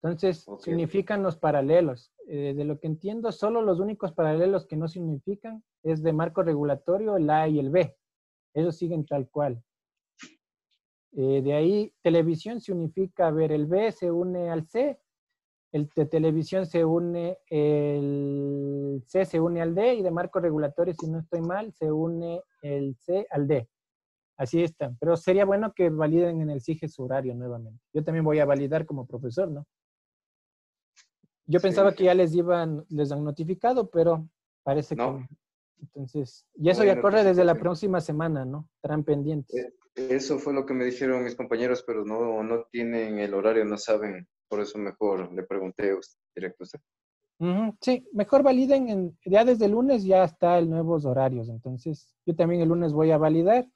Entonces, se unifican los paralelos. De lo que entiendo, solo los únicos paralelos que no se unifican es de marco regulatorio, el A y el B. Ellos siguen tal cual. De ahí, televisión se unifica, a ver, el B se une al C, el de televisión se une, el C se une al D, y de marco regulatorio, si no estoy mal, se une el C al D. Así están. Pero sería bueno que validen en el SIGE su horario nuevamente. Yo también voy a validar como profesor, ¿no? Yo pensaba que ya les han notificado, pero parece que no. Entonces, y eso ya corre desde la próxima semana, ¿no? Estarán pendientes. Eso fue lo que me dijeron mis compañeros, pero no tienen el horario, no saben. Por eso mejor le pregunté directo a usted. Ujú, sí, mejor validen, ya desde el lunes ya está el nuevos horarios, entonces yo también el lunes voy a validar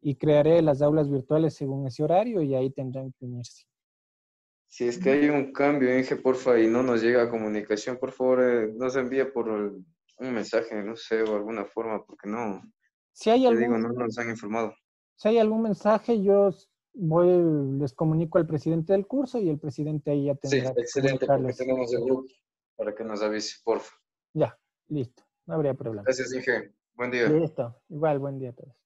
y crearé las aulas virtuales según ese horario y ahí tendrán que unirse. Si es que hay un cambio, Inge, porfa, y no nos llega comunicación, por favor, nos envía por un mensaje, no sé, o alguna forma, porque no, Si hay te digo, no algún, nos han informado. si hay algún mensaje, yo les comunico al presidente del curso y el presidente ahí ya Sí, tendrá que excelente, porque comunicarles. tenemos el grupo para que nos avise, porfa. Ya, listo, no habría problema. Gracias, Inge. Buen día. Listo, igual, buen día a todos.